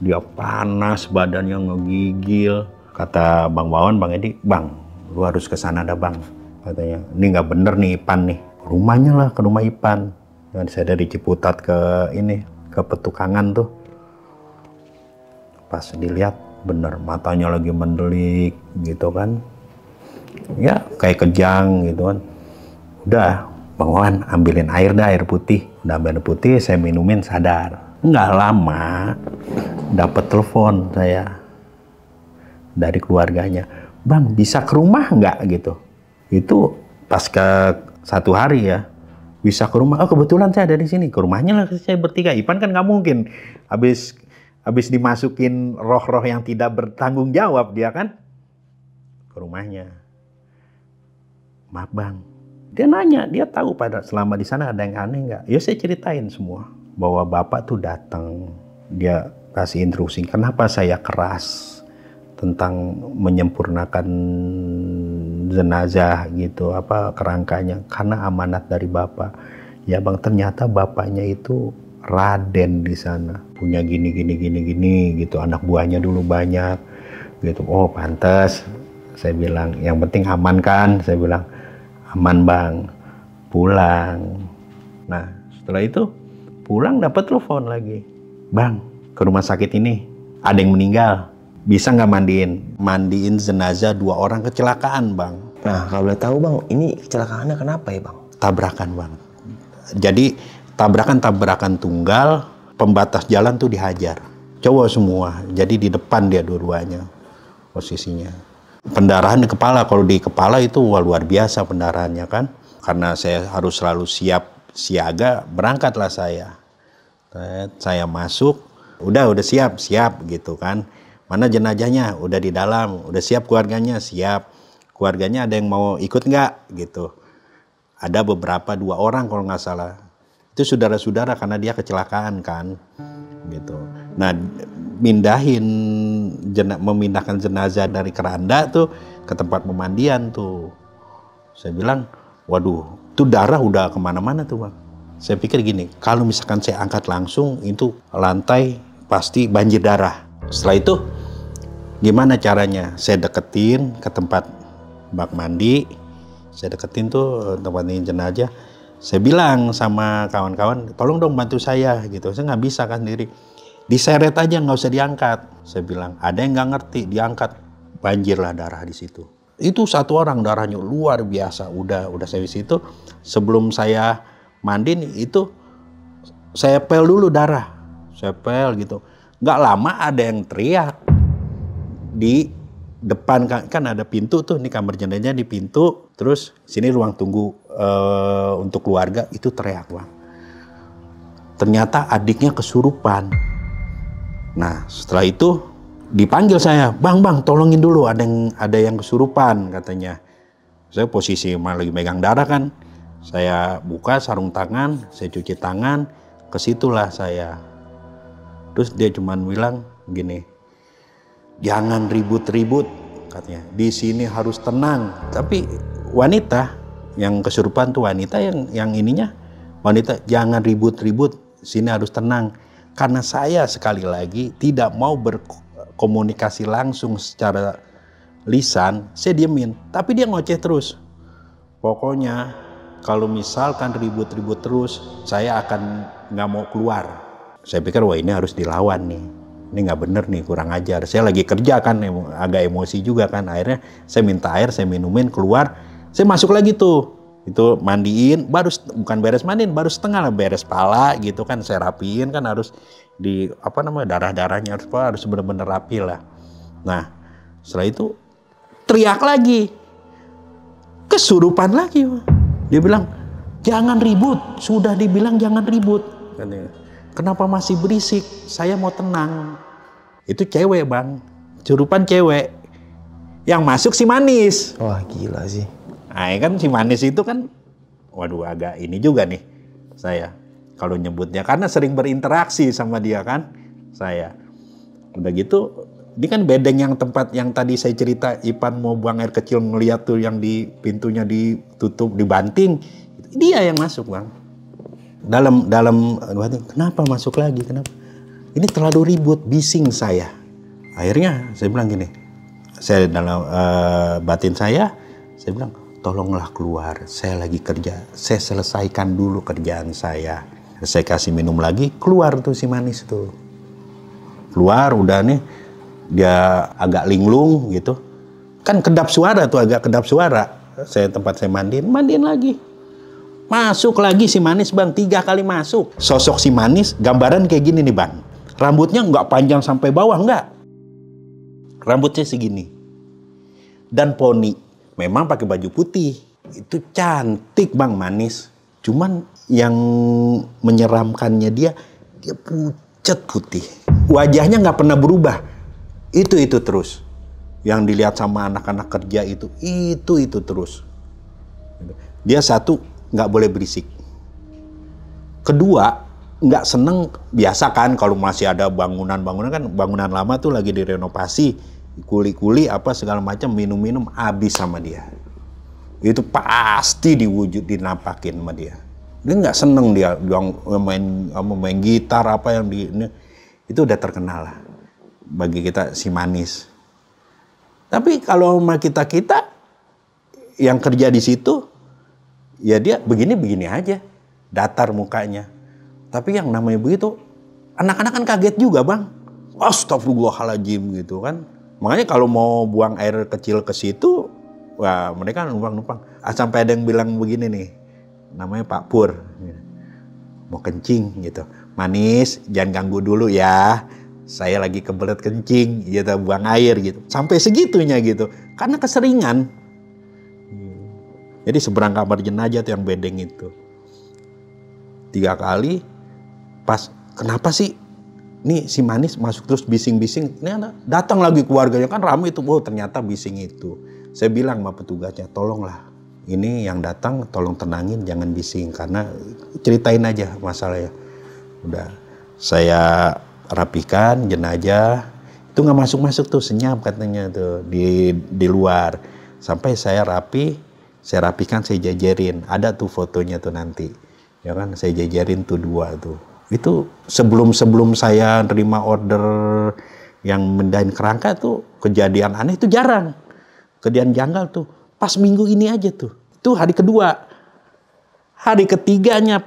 Dia panas, badannya ngegigil. Kata Bang Wawan, Bang Edi, Bang, lu harus ke sana dah Bang. Katanya, ini nggak bener nih Ipan nih. Rumahnya lah, ke rumah Ipan. Dan saya dari Ciputat ke ke Petukangan tuh. Pas dilihat bener, matanya lagi mendelik gitu kan. Ya kayak kejang gitu kan. Udah Bang Wawan ambilin air dah, air putih. Udah ambil air putih, saya minumin sadar. Nggak lama, dapat telepon saya dari keluarganya. Bang, bisa ke rumah nggak gitu? Itu pas ke 1 hari ya, bisa ke rumah. Oh kebetulan saya ada di sini. Ke rumahnya lah saya bertiga. Ipan kan nggak mungkin habis dimasukin roh-roh yang tidak bertanggung jawab dia kan. Ke rumahnya. Maaf bang. Dia nanya, dia tahu pada selama di sana ada yang aneh nggak? Ya saya ceritain semua. Bahwa bapak tuh datang. Dia kasih instruksi. Kenapa saya keras tentang menyempurnakan jenazah gitu, kerangkanya, karena amanat dari bapak. Ya bang, ternyata bapaknya itu raden di sana, punya gini gitu, anak buahnya dulu banyak gitu. Oh pantas, saya bilang, yang penting aman kan, saya bilang aman bang, pulang. Nah setelah itu pulang dapat telepon lagi, bang ke rumah sakit ini ada yang meninggal. Bisa nggak mandiin jenazah 2 orang kecelakaan bang. Nah kalau boleh tahu bang, ini kecelakaannya kenapa ya bang? Tabrakan bang. Jadi tabrakan tunggal, pembatas jalan tuh dihajar. Cowok semua, jadi di depan dia dua-duanya posisinya. Pendarahan di kepala, kalau di kepala itu luar biasa pendarahannya kan. Karena saya harus selalu siap siaga, berangkatlah saya. Saya masuk, udah siap gitu kan. Mana jenazahnya? Udah di dalam. Udah siap keluarganya? Siap. Keluarganya ada yang mau ikut nggak? Gitu. Ada beberapa 2 orang kalau nggak salah. Itu saudara-saudara karena dia kecelakaan kan. Gitu. Nah, memindahkan jenazah dari keranda tuh ke tempat pemandian tuh. Saya bilang, waduh, itu darah udah kemana-mana tuh bang. Saya pikir gini, kalau misalkan saya angkat langsung, itu lantai pasti banjir darah. Setelah itu gimana caranya? Saya deketin ke tempat bak mandi. Saya deketin tuh tempat ini jenazah. Saya bilang sama kawan-kawan, tolong dong bantu saya gitu. Saya nggak bisa kan sendiri. Diseret aja, nggak usah diangkat. Saya bilang, ada yang nggak ngerti, diangkat. Banjirlah darah di situ. Itu 1 orang darahnya luar biasa. Udah saya di situ. Sebelum saya mandi itu saya pel dulu darah. Saya pel gitu. Nggak lama ada yang teriak di depan kan ada pintu tuh, nih kamar jenazah di pintu, terus sini ruang tunggu untuk keluarga, itu teriak bang. Ternyata adiknya kesurupan. Nah setelah itu dipanggil saya, bang tolongin dulu, ada yang kesurupan katanya. Saya posisi lagi megang darah kan, saya buka sarung tangan, saya cuci tangan, kesitulah saya. Terus dia cuman bilang gini, jangan ribut-ribut katanya. Di sini harus tenang. Tapi wanita yang kesurupan tuh wanita yang ininya wanita, jangan ribut-ribut. Sini harus tenang. Karena saya sekali lagi tidak mau berkomunikasi langsung secara lisan, saya diemin. Tapi dia ngoceh terus. Pokoknya kalau misalkan ribut-ribut terus, saya akan nggak mau keluar. Saya pikir wah ini harus dilawan nih. Ini nggak bener nih, kurang ajar. Saya lagi kerja kan, agak emosi juga kan. Akhirnya saya minta air, saya minumin, keluar. Saya masuk lagi tuh. Itu mandiin, bukan beres mandiin, baru setengah lah, beres pala gitu kan. Saya rapiin kan, harus di darah-darahnya harus bener-bener rapi lah. Nah setelah itu teriak lagi. Kesurupan lagi. Dia bilang, jangan ribut. Sudah dibilang jangan ribut. Kenapa masih berisik? Saya mau tenang. Itu cewek bang, kesurupan cewek. Yang masuk si manis. Wah gila sih. Nah kan si manis itu kan, waduh agak ini juga nih saya kalau nyebutnya. Karena sering berinteraksi sama dia kan saya. Udah gitu, ini kan bedeng yang tempat yang tadi saya cerita, Ipan mau buang air kecil ngeliat tuh yang di pintunya ditutup, dibanting. Dia yang masuk bang. Dalam kenapa masuk lagi, kenapa ini terlalu ribut, bising saya. Akhirnya saya bilang gini, saya dalam batin saya bilang, tolonglah keluar, saya lagi kerja, saya selesaikan dulu kerjaan saya. Saya kasih minum lagi, keluar tuh si manis tuh, keluar. Udah nih dia agak linglung gitu kan, kedap suara tuh, agak kedap suara. Tempat saya mandiin lagi. Masuk lagi si Manis bang, 3 kali masuk. Sosok si Manis, gambaran kayak gini nih bang. Rambutnya nggak panjang sampai bawah, nggak. Rambutnya segini. Dan poni, memang pakai baju putih. Itu cantik bang Manis. Cuman yang menyeramkannya dia pucat putih. Wajahnya nggak pernah berubah. Itu terus. Yang dilihat sama anak-anak kerja itu terus. Dia satu, nggak boleh berisik. Kedua, nggak seneng, biasa kan kalau masih ada bangunan-bangunan kan, bangunan lama tuh lagi direnovasi, kuli-kuli apa segala macam, minum-minum, habis sama dia. Itu pasti dinampakin sama dia. Dia nggak seneng dia main gitar apa yang itu udah terkenal lah bagi kita si Manis. Tapi kalau sama kita yang kerja di situ, ya dia begini-begini aja, datar mukanya. Tapi yang namanya begitu, anak-anak kan kaget juga bang. Astagfirullahaladzim gitu kan. Makanya kalau mau buang air kecil ke situ, wah mereka numpang-numpang. Sampai ada yang bilang begini nih, namanya Pak Pur, mau kencing gitu. Manis, jangan ganggu dulu ya. Saya lagi kebelet kencing, gitu, buang air gitu. Sampai segitunya gitu, karena keseringan. Jadi seberang kamar jenazah tuh yang bedeng itu. 3 kali, pas kenapa sih? Nih si Manis masuk terus bising-bising. Ini datang lagi keluarganya kan ramai itu. Oh ternyata bising itu. Saya bilang sama petugasnya, tolonglah. Ini yang datang tolong tenangin, jangan bising. Karena ceritain aja masalahnya. Udah, saya rapikan jenazah. Itu nggak masuk-masuk tuh, senyap katanya tuh di luar. Sampai saya rapikan, saya jajarin. Ada tuh fotonya tuh nanti. Ya kan, saya jajarin tuh 2 tuh. Itu sebelum saya nerima order yang mindahin kerangka tuh, kejadian aneh itu jarang. Kejadian janggal tuh. Pas minggu ini aja tuh. Itu hari kedua. Hari ketiganya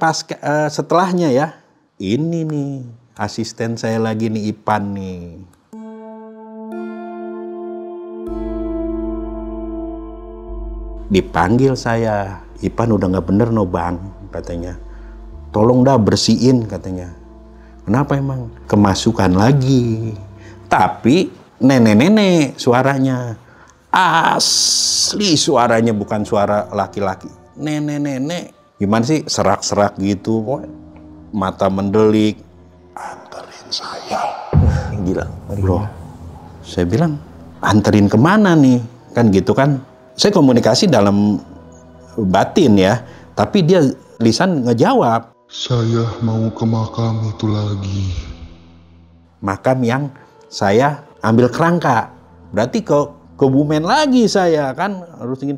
setelahnya ya. Ini nih, asisten saya lagi nih, Ipan nih. Dipanggil saya, Ipan udah nggak bener no bang, katanya. Tolong dah bersihin katanya. Kenapa emang? Kemasukan lagi. Tapi nenek-nenek suaranya. Asli suaranya, bukan suara laki-laki. Nenek-nenek. Gimana sih? Serak-serak gitu. Mata mendelik. Anterin saya. Gila. Bro, saya bilang, anterin kemana nih? Kan gitu kan. Saya komunikasi dalam batin ya. Tapi dia lisan ngejawab. Saya mau ke makam itu lagi. Makam yang saya ambil kerangka. Berarti ke Kebumen lagi saya kan. Harus ingin.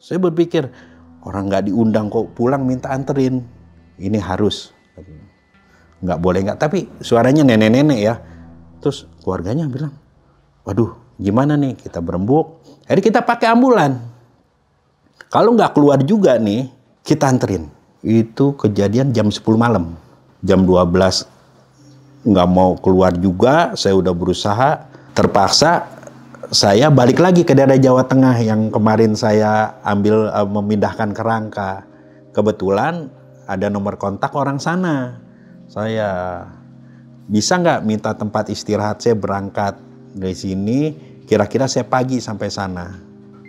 Saya berpikir, orang nggak diundang kok pulang minta anterin. Ini harus. Nggak boleh nggak. Tapi suaranya nenek-nenek ya. Terus keluarganya bilang, waduh gimana nih, kita berembuk. Jadi kita pakai ambulan. Kalau nggak keluar juga nih, kita anterin. Itu kejadian jam 10 malam. Jam 12 nggak mau keluar juga, saya udah berusaha. Terpaksa saya balik lagi ke daerah Jawa Tengah yang kemarin saya ambil memindahkan kerangka. Kebetulan ada nomor kontak orang sana. Saya bisa nggak minta tempat istirahat, saya berangkat dari sini, kira-kira saya pagi sampai sana.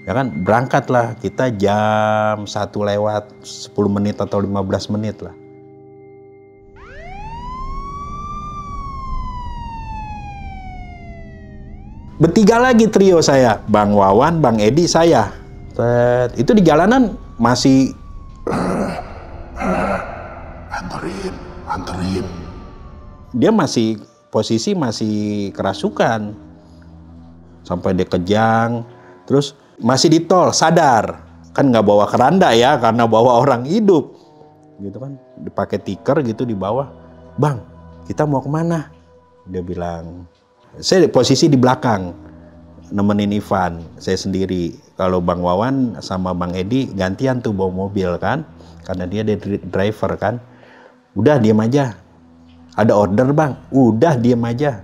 Ya kan, berangkatlah kita jam 1 lewat 10 menit atau 15 menit lah. Bertiga lagi trio saya, Bang Wawan, Bang Edi, saya. Itu di jalanan masih anterin. Dia masih posisi masih kerasukan. Sampai dia kejang, terus masih di tol, sadar. Kan nggak bawa keranda ya, karena bawa orang hidup. Gitu kan, dipakai tikar gitu di bawah. Bang, kita mau kemana? Dia bilang, saya posisi di belakang, nemenin Ivan, saya sendiri. Kalau Bang Wawan sama Bang Edi gantian tuh bawa mobil kan, karena dia driver kan. Udah diem aja, ada order bang, udah diem aja.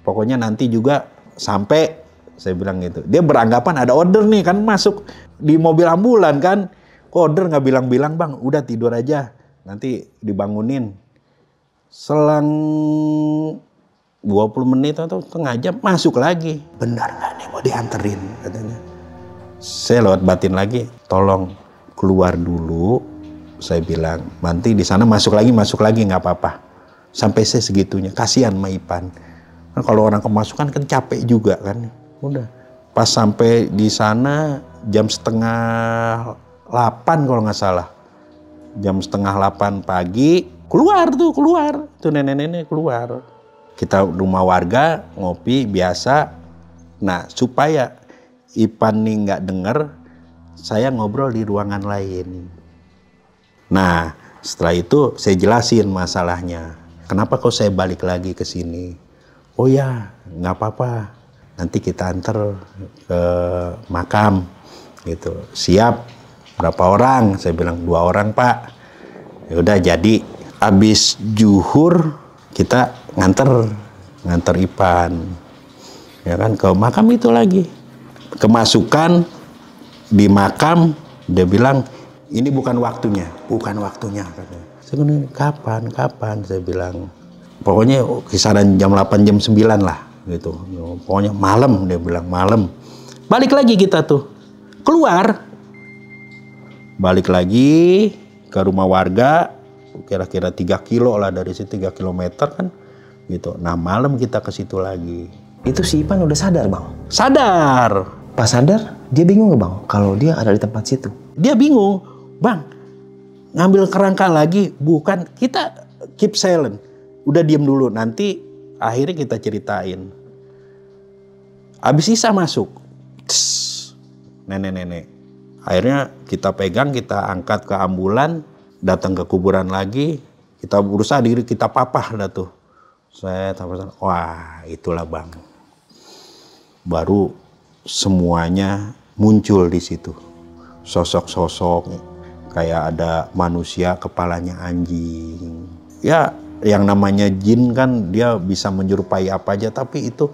Pokoknya nanti juga sampai, saya bilang gitu. Dia beranggapan ada order nih kan, masuk di mobil ambulan kan. Koder nggak bilang-bilang bang, udah tidur aja, nanti dibangunin. Selang 20 menit atau setengah jam masuk lagi. Benar nggak nih mau dianterin katanya. Saya lewat batin lagi, tolong keluar dulu. Saya bilang, nanti di sana masuk lagi nggak apa-apa. Sampai saya segitunya, kasihan sama Ipan. Kan kalau orang kemasukan kan capek juga kan. Udah, pas sampai di sana jam 7:30 kalau nggak salah. Jam 7:30 pagi keluar tuh nenek-nenek keluar. Kita rumah warga ngopi biasa. Nah supaya Ipan nih nggak denger, saya ngobrol di ruangan lain. Nah setelah itu saya jelasin masalahnya. Kenapa kok saya balik lagi ke sini? Oh ya nggak apa-apa. Nanti kita antar ke makam gitu. Siap berapa orang? Saya bilang 2 orang pak. Ya udah jadi abis zuhur kita nganter Ipan. Ya kan ke makam itu lagi. Kemasukan di makam dia bilang ini bukan waktunya katanya. Saya bilang kapan saya bilang. Pokoknya kisaran jam 8 jam 9 lah gitu. Pokoknya malam dia bilang malam. Balik lagi kita tuh. Keluar. Balik lagi ke rumah warga kira-kira 3 kilo lah dari situ 3 kilometer kan gitu. Nah malam kita ke situ lagi. Itu si Ipan udah sadar bang? Sadar. Pas sadar dia bingung nggak bang kalau dia ada di tempat situ? Dia bingung, bang ngambil kerangka lagi bukan, kita keep silent, udah diem dulu nanti akhirnya kita ceritain. Abis Isa masuk, nenek-nenek. Akhirnya kita pegang, kita angkat ke ambulan, datang ke kuburan lagi, kita berusaha diri kita papah dah tuh. Saya tahu, wah itulah bang. Baru semuanya muncul di situ. Sosok-sosok kayak ada manusia kepalanya anjing. Ya yang namanya jin kan dia bisa menyerupai apa aja, tapi itu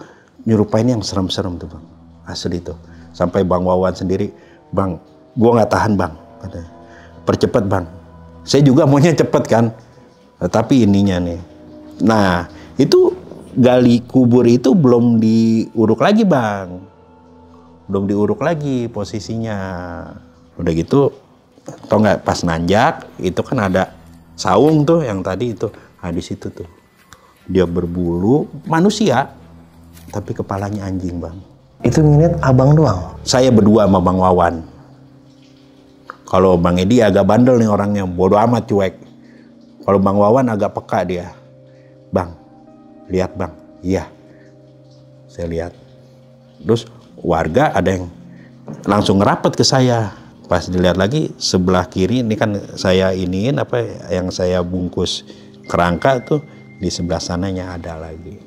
nyerupain yang serem-serem tuh bang. Asli itu. Sampai Bang Wawan sendiri, bang gua nggak tahan bang, katanya. Percepat bang. Saya juga maunya cepet kan, tapi ininya nih. Nah itu gali kubur itu belum diuruk lagi bang, belum diuruk lagi posisinya. Udah gitu, tau nggak pas nanjak itu kan ada saung tuh yang tadi itu, nah di situ tuh dia berbulu manusia, tapi kepalanya anjing bang. Itu ngeliat abang doang? Saya berdua sama Bang Wawan. Kalau Bang Edi agak bandel nih orangnya, bodo amat cuek. Kalau Bang Wawan agak peka dia. Bang, lihat bang. Iya, saya lihat. Terus warga ada yang langsung ngerapat ke saya. Pas dilihat lagi sebelah kiri, ini kan saya iniin apa yang saya bungkus kerangka tuh, di sebelah sananya ada lagi.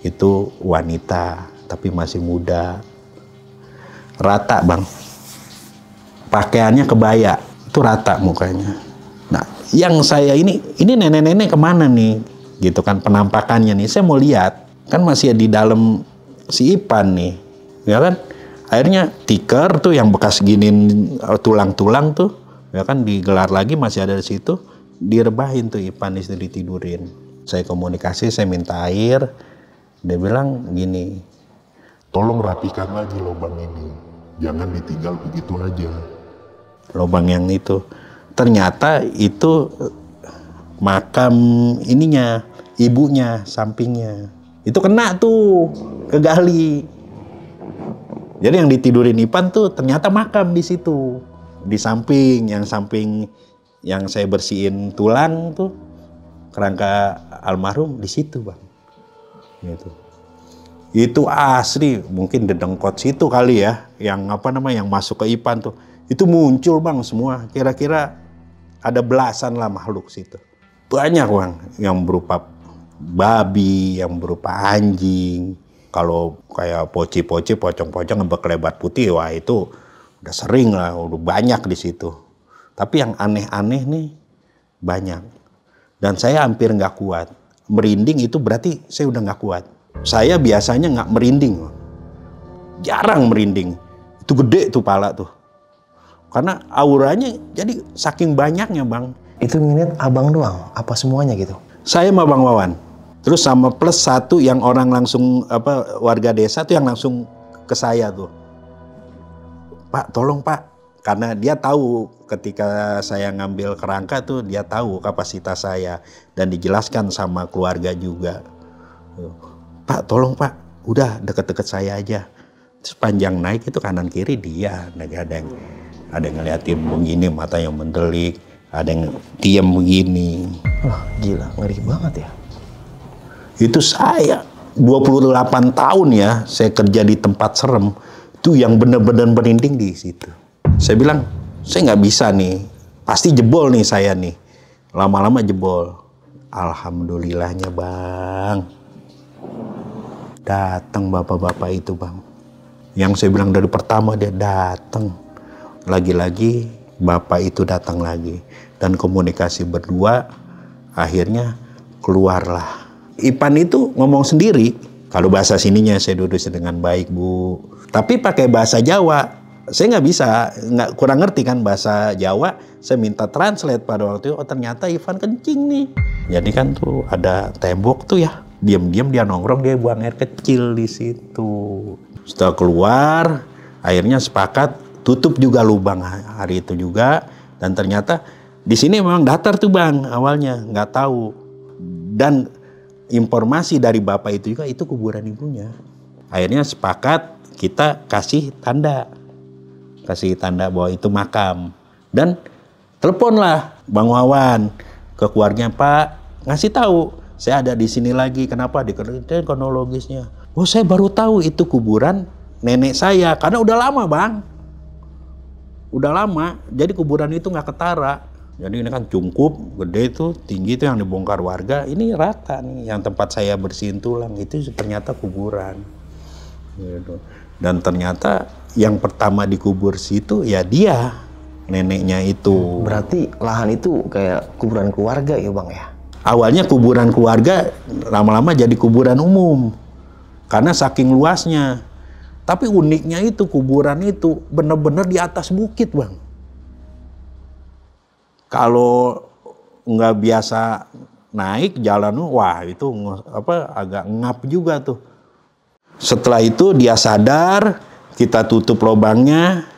Itu wanita, tapi masih muda. Rata bang. Pakaiannya kebaya, itu rata mukanya. Nah, yang saya ini nenek-nenek kemana nih? Gitu kan penampakannya nih. Saya mau lihat, kan masih di dalam si Ipan nih, ya kan? Akhirnya tikar tuh yang bekas giniin tulang-tulang tuh, ya kan digelar lagi masih ada di situ, direbahin tuh Ipan itu ditidurin. Saya komunikasi, saya minta air, dia bilang gini. Tolong rapikan lagi lubang ini, jangan ditinggal begitu aja. Lubang yang itu ternyata itu makam ininya, ibunya sampingnya itu kena tuh kegali. Jadi yang ditidurin Ipan tuh ternyata makam di situ, di samping yang saya bersihin tulang tuh kerangka almarhum di situ bang. Gitu. Itu asli mungkin dedengkot situ kali ya, yang yang masuk ke Ipan tuh. Itu muncul bang semua, kira-kira ada belasan lah makhluk situ. Banyak bang, yang berupa babi, yang berupa anjing. Kalau kayak poci-poci, pocong-pocong berkelebat putih, wah itu udah sering lah, udah banyak di situ. Tapi yang aneh-aneh nih banyak. Dan saya hampir nggak kuat. Merinding itu berarti saya udah nggak kuat. Saya biasanya nggak merinding, jarang merinding. Itu gede tuh pala tuh. Karena auranya jadi saking banyaknya Bang. Itu ngeliat abang doang? Apa semuanya gitu? Saya sama Bang Wawan. Terus sama plus satu yang orang langsung warga desa tuh yang langsung ke saya tuh. Pak, tolong Pak. Karena dia tahu ketika saya ngambil kerangka tuh dia tahu kapasitas saya dan dijelaskan sama keluarga juga. Pak, tolong Pak. Udah deket-deket saya aja. Terus panjang naik itu kanan kiri dia. Ada yang ngeliatin begini matanya mendelik, ada yang diam begini. Wah gila, ngeri banget ya. Itu saya 28 tahun ya saya kerja di tempat serem. Itu yang benar-benar merinding di situ. Saya bilang, saya nggak bisa nih, pasti jebol nih saya nih. Lama-lama jebol. Alhamdulillahnya Bang. Datang bapak-bapak itu Bang. Yang saya bilang dari pertama dia datang. Lagi-lagi bapak itu datang lagi. Dan komunikasi berdua akhirnya keluarlah. Ipan itu ngomong sendiri. Kalau bahasa sininya saya duduk dengan baik Bu. Tapi pakai bahasa Jawa. Saya nggak bisa, kurang ngerti kan bahasa Jawa. Saya minta translate pada waktu itu. Oh ternyata Ivan kencing nih. Jadi kan tuh ada tembok tuh ya. Diam-diam dia nongkrong, dia buang air kecil di situ. Setelah keluar, akhirnya sepakat tutup juga lubang hari itu juga. Dan ternyata di sini memang datar tuh Bang awalnya, nggak tahu. Dan informasi dari bapak itu juga itu kuburan ibunya. Akhirnya sepakat kita kasih tanda bahwa itu makam. Dan teleponlah Bang Wawan ke keluarganya, Pak ngasih tahu saya ada di sini lagi. Kenapa? Diketahui kronologisnya. Oh saya baru tahu itu kuburan nenek saya karena udah lama Bang. Udah lama, jadi kuburan itu nggak ketara. Jadi ini kan cungkup, gede itu, tinggi itu yang dibongkar warga. Ini rata nih, yang tempat saya bersihin tulang itu ternyata kuburan. Gitu. Dan ternyata yang pertama dikubur situ ya dia, neneknya itu. Berarti lahan itu kayak kuburan keluarga ya Bang ya? Awalnya kuburan keluarga, lama-lama jadi kuburan umum. Karena saking luasnya. Tapi uniknya itu kuburan itu benar-benar di atas bukit Bang. Kalau nggak biasa naik jalan, wah itu agak ngap juga tuh. Setelah itu dia sadar, kita tutup lubangnya,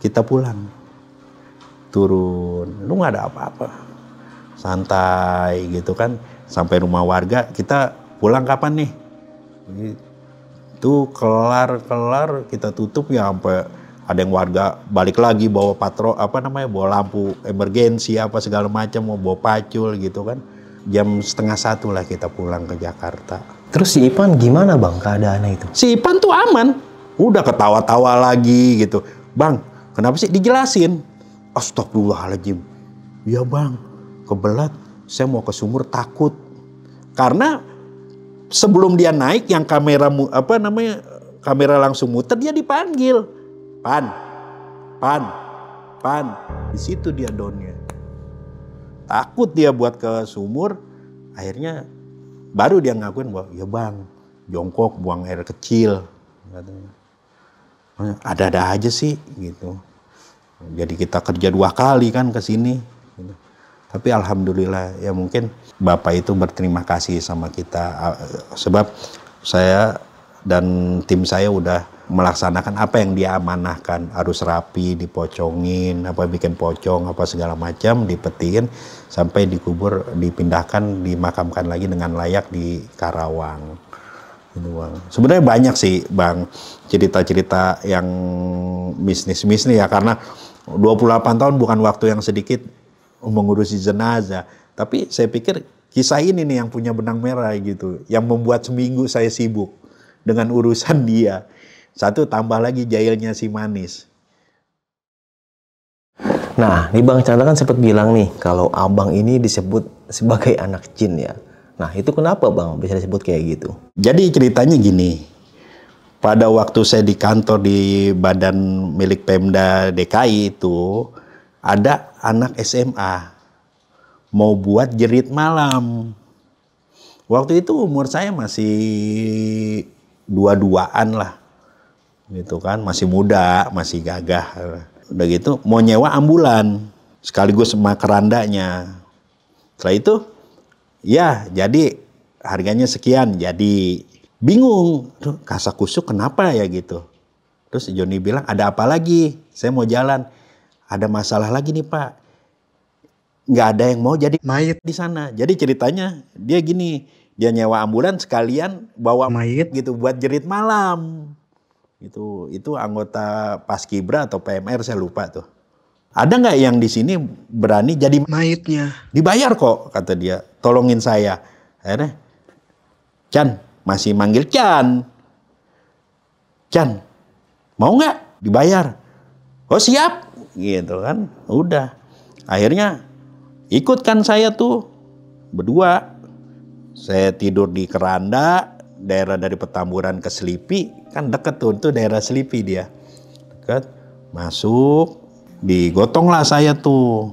kita pulang. Turun, lu nggak ada apa-apa. Santai gitu kan, sampai rumah warga, kita pulang kapan nih? Itu kelar kita tutup ya sampai ada yang warga balik lagi bawa bawa lampu emergensi apa segala macam, mau bawa pacul gitu kan. Jam 12:30 lah kita pulang ke Jakarta. Terus si Ipan gimana Bang keadaannya itu? Si Ipan tuh aman, udah ketawa-tawa lagi gitu. Bang, kenapa sih? Dijelasin. Astagfirullahaladzim. Ya Bang, kebelat. Saya mau ke sumur takut. Karena sebelum dia naik yang kamera langsung muter, dia dipanggil. Pan. Di situ dia downnya. Takut dia buat ke sumur. Akhirnya baru dia ngakuin bahwa ya Bang, jongkok buang air kecil. Katanya. Ada-ada aja sih gitu. Jadi kita kerja 2 kali kan ke sini. Gitu. Tapi alhamdulillah ya mungkin Bapak itu berterima kasih sama kita. Sebab saya dan tim saya udah melaksanakan apa yang dia amanahkan, harus rapi, dipocongin, bikin pocong, segala macam, dipetiin sampai dikubur, dipindahkan, dimakamkan lagi dengan layak di Karawang. Gitu, Bang. Sebenarnya banyak sih Bang cerita-cerita yang bisnis ya, karena 28 tahun bukan waktu yang sedikit mengurusi jenazah. Tapi saya pikir kisah ini nih yang punya benang merah gitu, yang membuat seminggu saya sibuk dengan urusan dia. Satu tambah lagi jahilnya si Manis. Nah, nih Bang Chandra kan sempat bilang nih kalau abang ini disebut sebagai anak jin ya. Nah, itu kenapa Bang bisa disebut kayak gitu? Jadi ceritanya gini. Pada waktu saya di kantor di badan milik Pemda DKI itu, ada anak SMA mau buat jerit malam. Waktu itu umur saya masih 22-an lah. Gitu kan, masih muda, masih gagah. Udah gitu mau nyewa ambulan sekaligus sama kerandanya. Setelah itu ya jadi harganya sekian. Jadi bingung, tuh kasakusuk kenapa ya gitu. Terus Joni bilang ada apa lagi? Saya mau jalan. Ada masalah lagi nih Pak. Nggak ada yang mau jadi mayit di sana. Jadi ceritanya dia gini, dia nyewa ambulan sekalian bawa mayit gitu buat jerit malam. Itu anggota Paskibra atau PMR saya lupa tuh. Ada nggak yang di sini berani jadi mayitnya? Dibayar kok kata dia. Tolongin saya. Akhirnya Chan masih manggil Chan. Chan mau nggak dibayar? Oh siap gitu kan. Udah. Akhirnya ikut kan saya tuh berdua. Saya tidur di keranda. Daerah dari Petamburan ke Selipi kan deket tuh, itu daerah Selipi dia deket. Masuk digotong lah saya tuh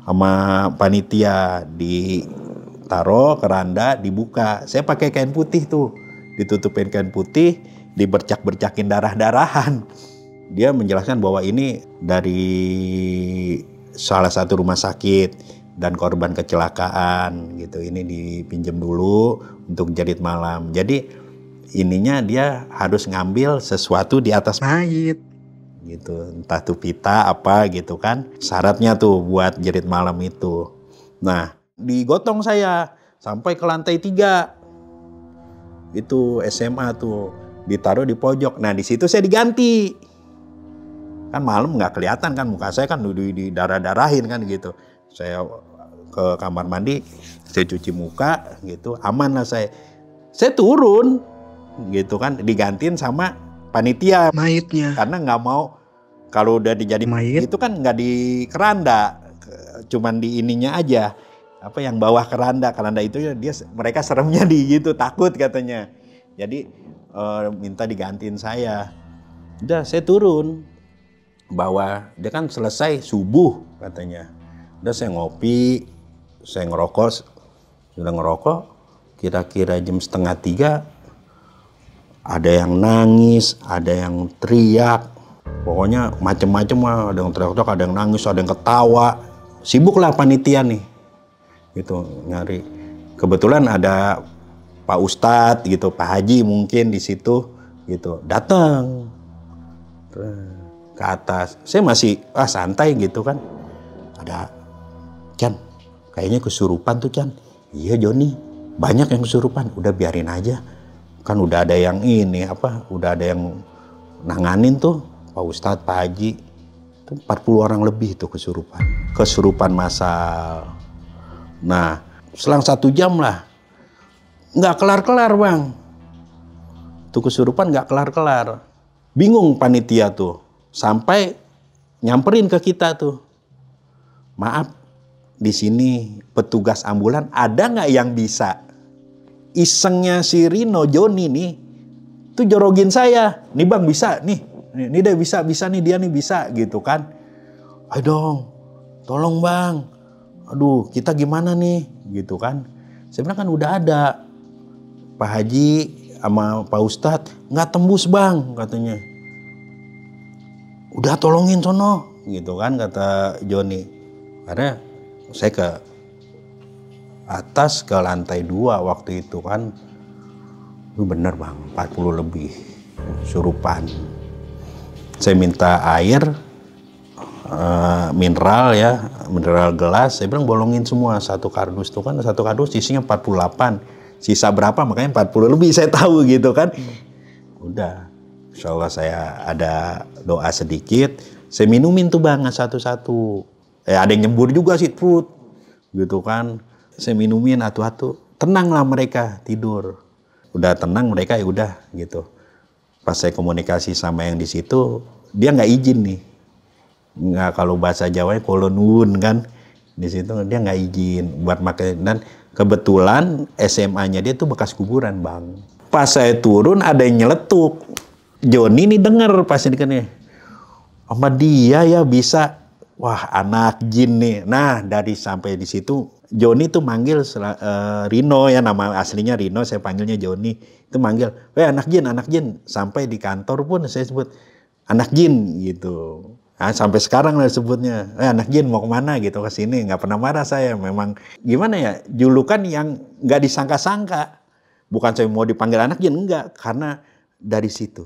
sama panitia, ditaruh keranda, dibuka. Saya pakai kain putih tuh, ditutupin kain putih, dibercak-bercakin darah-darahan. Dia menjelaskan bahwa ini dari salah satu rumah sakit dan korban kecelakaan gitu. Ini dipinjam dulu untuk jerit malam. Jadi ininya dia harus ngambil sesuatu di atas mayit gitu. Entah tuh pita apa gitu kan. Syaratnya tuh buat jerit malam itu. Nah, digotong saya sampai ke lantai 3. Itu SMA tuh. Ditaruh di pojok. Nah, di situ saya diganti. Kan malam nggak kelihatan kan muka saya kan di darah-darahin kan gitu. Saya ke kamar mandi, saya cuci muka gitu, aman lah saya. Saya turun gitu kan, digantiin sama panitia mayitnya. Karena nggak mau kalau udah dijadi mayit itu kan nggak di keranda, cuman di ininya aja. Apa yang bawah keranda itu mereka seremnya di gitu, takut katanya. Jadi minta digantiin saya. Udah saya turun. Bahwa dia kan selesai subuh katanya. Udah saya ngopi, saya ngerokok, sudah ngerokok, kira-kira jam 2:30 ada yang nangis, ada yang teriak, pokoknya macem-macem lah, ada yang teriak-teriak, ada yang nangis, ada yang ketawa, sibuk lah panitia nih, gitu nyari. Kebetulan ada Pak Ustadz gitu, Pak Haji mungkin di situ, gitu, datang ke atas. Saya masih santai gitu kan. Ada Chan, kayaknya kesurupan tuh Chan. Iya Joni, banyak yang kesurupan. Udah biarin aja. Kan udah ada yang ini udah ada yang nanganin tuh Pak Ustadz, Pak Haji. Itu 40 orang lebih tuh kesurupan. Kesurupan massal. Nah, selang 1 jam lah. Nggak kelar-kelar bang. Tuh kesurupan nggak kelar-kelar. Bingung panitia tuh. Sampai nyamperin ke kita tuh. Maaf, di sini petugas ambulan ada nggak yang bisa? Isengnya si Rino Joni nih, tuh jorogin saya. Nih bang bisa nih, ini deh bisa nih dia nih bisa gitu kan. Ayo dong, tolong bang. Aduh kita gimana nih gitu kan. Saya bilang kan udah ada Pak Haji sama Pak Ustadz, nggak tembus bang katanya. Udah tolongin sono gitu kan kata Joni. Karena saya ke atas ke lantai 2 waktu itu kan. Bener bang 40 lebih surupan. Saya minta air mineral gelas. Saya bilang bolongin semua satu kardus tuh kan, satu kardus isinya 48. Sisa berapa makanya 40 lebih saya tahu gitu kan. Udah. Insya Allah saya ada doa sedikit, saya minumin tuh bang satu-satu. Ada yang nyembur juga sih perut, gitu kan. Saya minumin atu-atu, tenanglah mereka tidur. Udah tenang mereka ya udah gitu. Pas saya komunikasi sama yang di situ, dia nggak izin nih. Nggak, kalau bahasa Jawanya kolonun kan, di situ dia nggak izin buat makan. Dan kebetulan SMA-nya dia tuh bekas kuburan bang. Pas saya turun ada yang nyeletuk. Joni nih denger pasti nih, sama dia ya bisa, wah anak jin nih. Nah dari sampai di situ Joni tuh manggil Rino ya, nama aslinya Rino, saya panggilnya Joni. Itu manggil, anak jin. Sampai di kantor pun saya sebut anak jin gitu. Nah, sampai sekarang lah disebutnya, anak jin mau kemana gitu, ke sini. Nggak pernah marah saya. Memang gimana ya, julukan yang nggak disangka-sangka. Bukan saya mau dipanggil anak jin, enggak. Karena dari situ.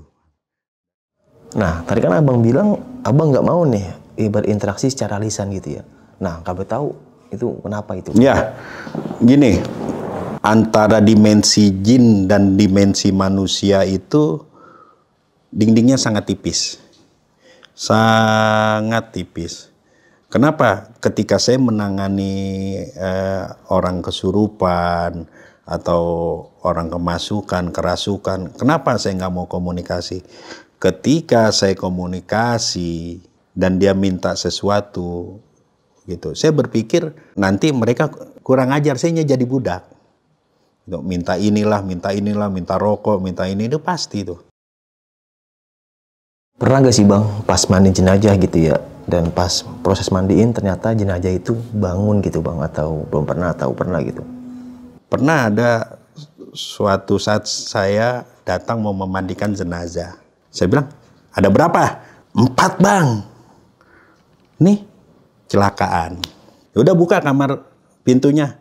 Nah, tadi kan abang bilang, abang nggak mau nih berinteraksi secara lisan gitu ya. Nah, kamu tahu itu kenapa itu? Ya, gini. Antara dimensi jin dan dimensi manusia itu dindingnya sangat tipis. Sangat tipis. Kenapa? Ketika saya menangani orang kesurupan atau orang kemasukan, kerasukan, kenapa saya nggak mau komunikasi? Ketika saya komunikasi dan dia minta sesuatu, gitu, saya berpikir nanti mereka kurang ajar, saya jadi budak. Minta inilah, minta rokok, minta ini, itu pasti itu. Pernah gak sih bang, pas mandi jenazah gitu ya, dan pas proses mandiin ternyata jenazah itu bangun gitu bang, atau belum pernah, atau pernah gitu? Pernah ada suatu saat saya datang mau memandikan jenazah. Saya bilang, ada berapa? 4 bang. Nih, kecelakaan. Udah buka kamar pintunya.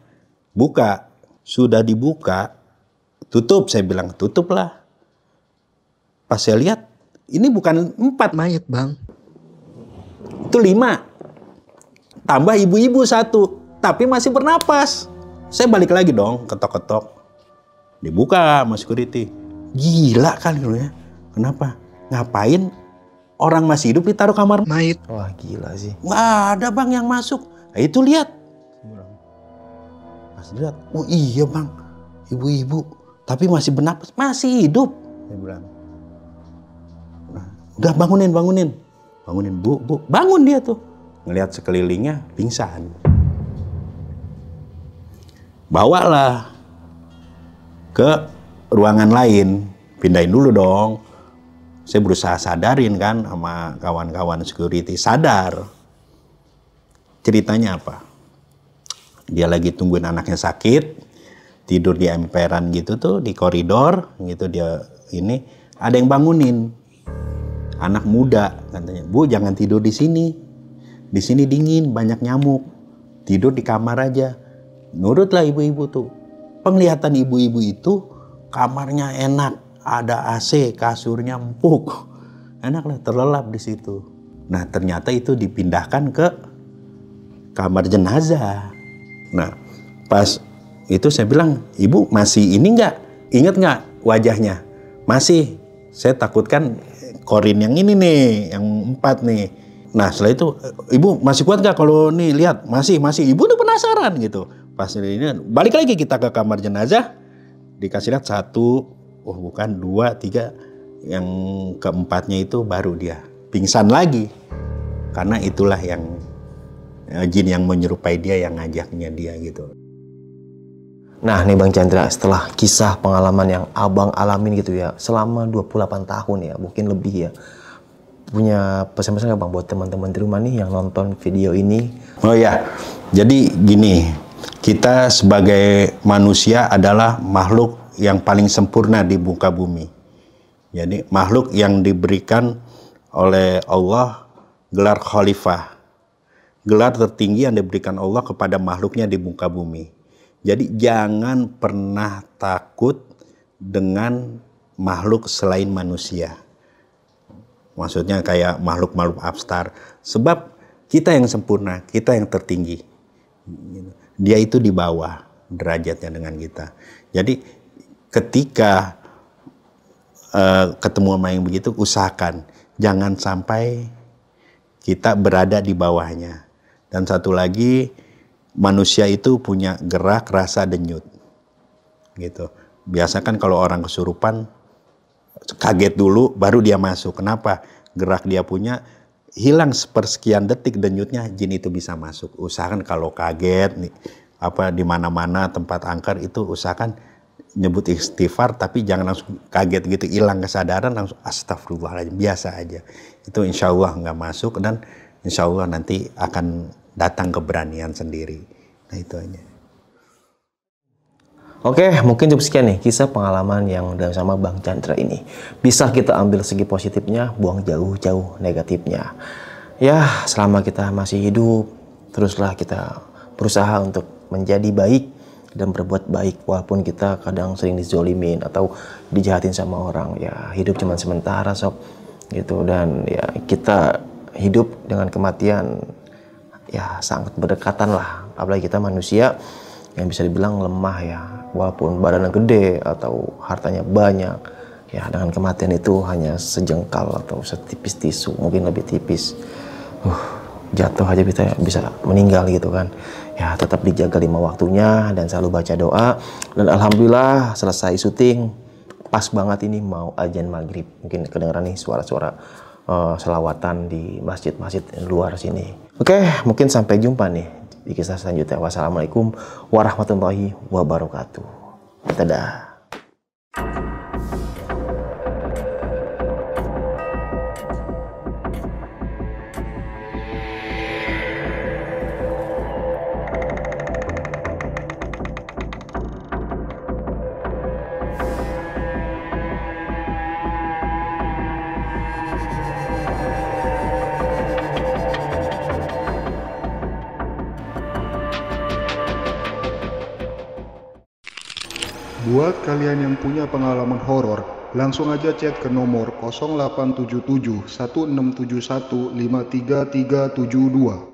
Buka. Sudah dibuka, tutup. Saya bilang, tutuplah. Pas saya lihat, ini bukan 4 mayat bang. Itu 5. Tambah ibu-ibu 1. Tapi masih bernapas. Saya balik lagi dong, ketok-ketok. Dibuka sama security. Gila kali lu ya. Kenapa? Ngapain orang masih hidup ditaruh kamar mayat? Wah gila sih. Wah ada bang yang masuk. Nah, itu lihat. Pas lihat, oh iya bang. Ibu-ibu. Tapi masih bernapas. Masih hidup. Saya bilang. Udah bangunin. Bangunin bu. Bangun dia tuh. Ngelihat sekelilingnya pingsan. Bawalah ke ruangan lain. Pindahin dulu dong. Saya berusaha sadarin kan sama kawan-kawan security. Sadar. Ceritanya apa? Dia lagi tungguin anaknya sakit. Tidur di emperan gitu tuh. Di koridor gitu dia ini. Ada yang bangunin. Anak muda katanya, Bu jangan tidur di sini. Di sini dingin, banyak nyamuk. Tidur di kamar aja. Nurutlah ibu-ibu tuh. Penglihatan ibu-ibu itu kamarnya enak, ada AC, kasurnya empuk. Enak lah, terlelap di situ. Nah, ternyata itu dipindahkan ke kamar jenazah. Nah, pas itu saya bilang, "Ibu masih ini nggak? Ingat nggak wajahnya?" "Masih. Saya takutkan korin yang ini nih, yang 4 nih." Nah setelah itu, "Ibu masih kuat nggak kalau nih lihat?" Masih. Ibu udah penasaran gitu. Pas ini balik lagi kita ke kamar jenazah, dikasih lihat 1, oh bukan 2, 3, yang keempatnya itu baru dia pingsan lagi. Karena itulah yang jin yang menyerupai dia yang ngajaknya dia gitu. Nah nih Bang Chandra, setelah kisah pengalaman yang abang alamin gitu ya, selama 28 tahun ya, mungkin lebih ya, punya pesan-pesan nggak Bang buat teman-teman di rumah nih yang nonton video ini? Oh ya, jadi gini, kita sebagai manusia adalah makhluk yang paling sempurna di muka bumi. Jadi makhluk yang diberikan oleh Allah gelar khalifah. Gelar tertinggi yang diberikan Allah kepada makhluknya di muka bumi. Jadi jangan pernah takut dengan makhluk selain manusia. Maksudnya kayak makhluk-makhluk abstrak. Sebab kita yang sempurna, kita yang tertinggi. Dia itu di bawah derajatnya dengan kita. Jadi ketika ketemu sama yang begitu, usahakan jangan sampai kita berada di bawahnya. Dan satu lagi, manusia itu punya gerak, rasa, denyut. Gitu. Biasa kan kalau orang kesurupan kaget dulu baru dia masuk. Kenapa? Gerak dia punya hilang sepersekian detik, denyutnya jin itu bisa masuk. Usahakan kalau kaget nih, di mana-mana tempat angker itu usahakan nyebut istighfar, tapi jangan langsung kaget gitu, hilang kesadaran langsung astagfirullahaladzim, biasa aja. Itu insya Allah nggak masuk dan insya Allah nanti akan datang keberanian sendiri. Nah itu aja. Oke, mungkin cukup sekian nih kisah pengalaman yang udah sama Bang Chandra ini. Bisa kita ambil segi positifnya, buang jauh-jauh negatifnya. Ya, selama kita masih hidup, teruslah kita berusaha untuk menjadi baik dan berbuat baik walaupun kita kadang sering dizolimin atau dijahatin sama orang. Ya, hidup cuma sementara sob gitu, dan ya kita hidup dengan kematian ya sangat berdekatan lah, apalagi kita manusia yang bisa dibilang lemah ya, walaupun badannya gede atau hartanya banyak ya, dengan kematian itu hanya sejengkal atau setipis tisu, mungkin lebih tipis. Jatuh aja bisa meninggal gitu kan ya. Tetap dijaga 5 waktunya dan selalu baca doa. Dan alhamdulillah selesai syuting pas banget ini mau azan maghrib, mungkin kedengeran nih suara-suara selawatan di masjid-masjid luar sini. Oke, mungkin sampai jumpa nih di kisah selanjutnya. Wassalamualaikum warahmatullahi wabarakatuh. Dadah. Buat kalian yang punya pengalaman horor, langsung aja chat ke nomor 0877 1671 53372.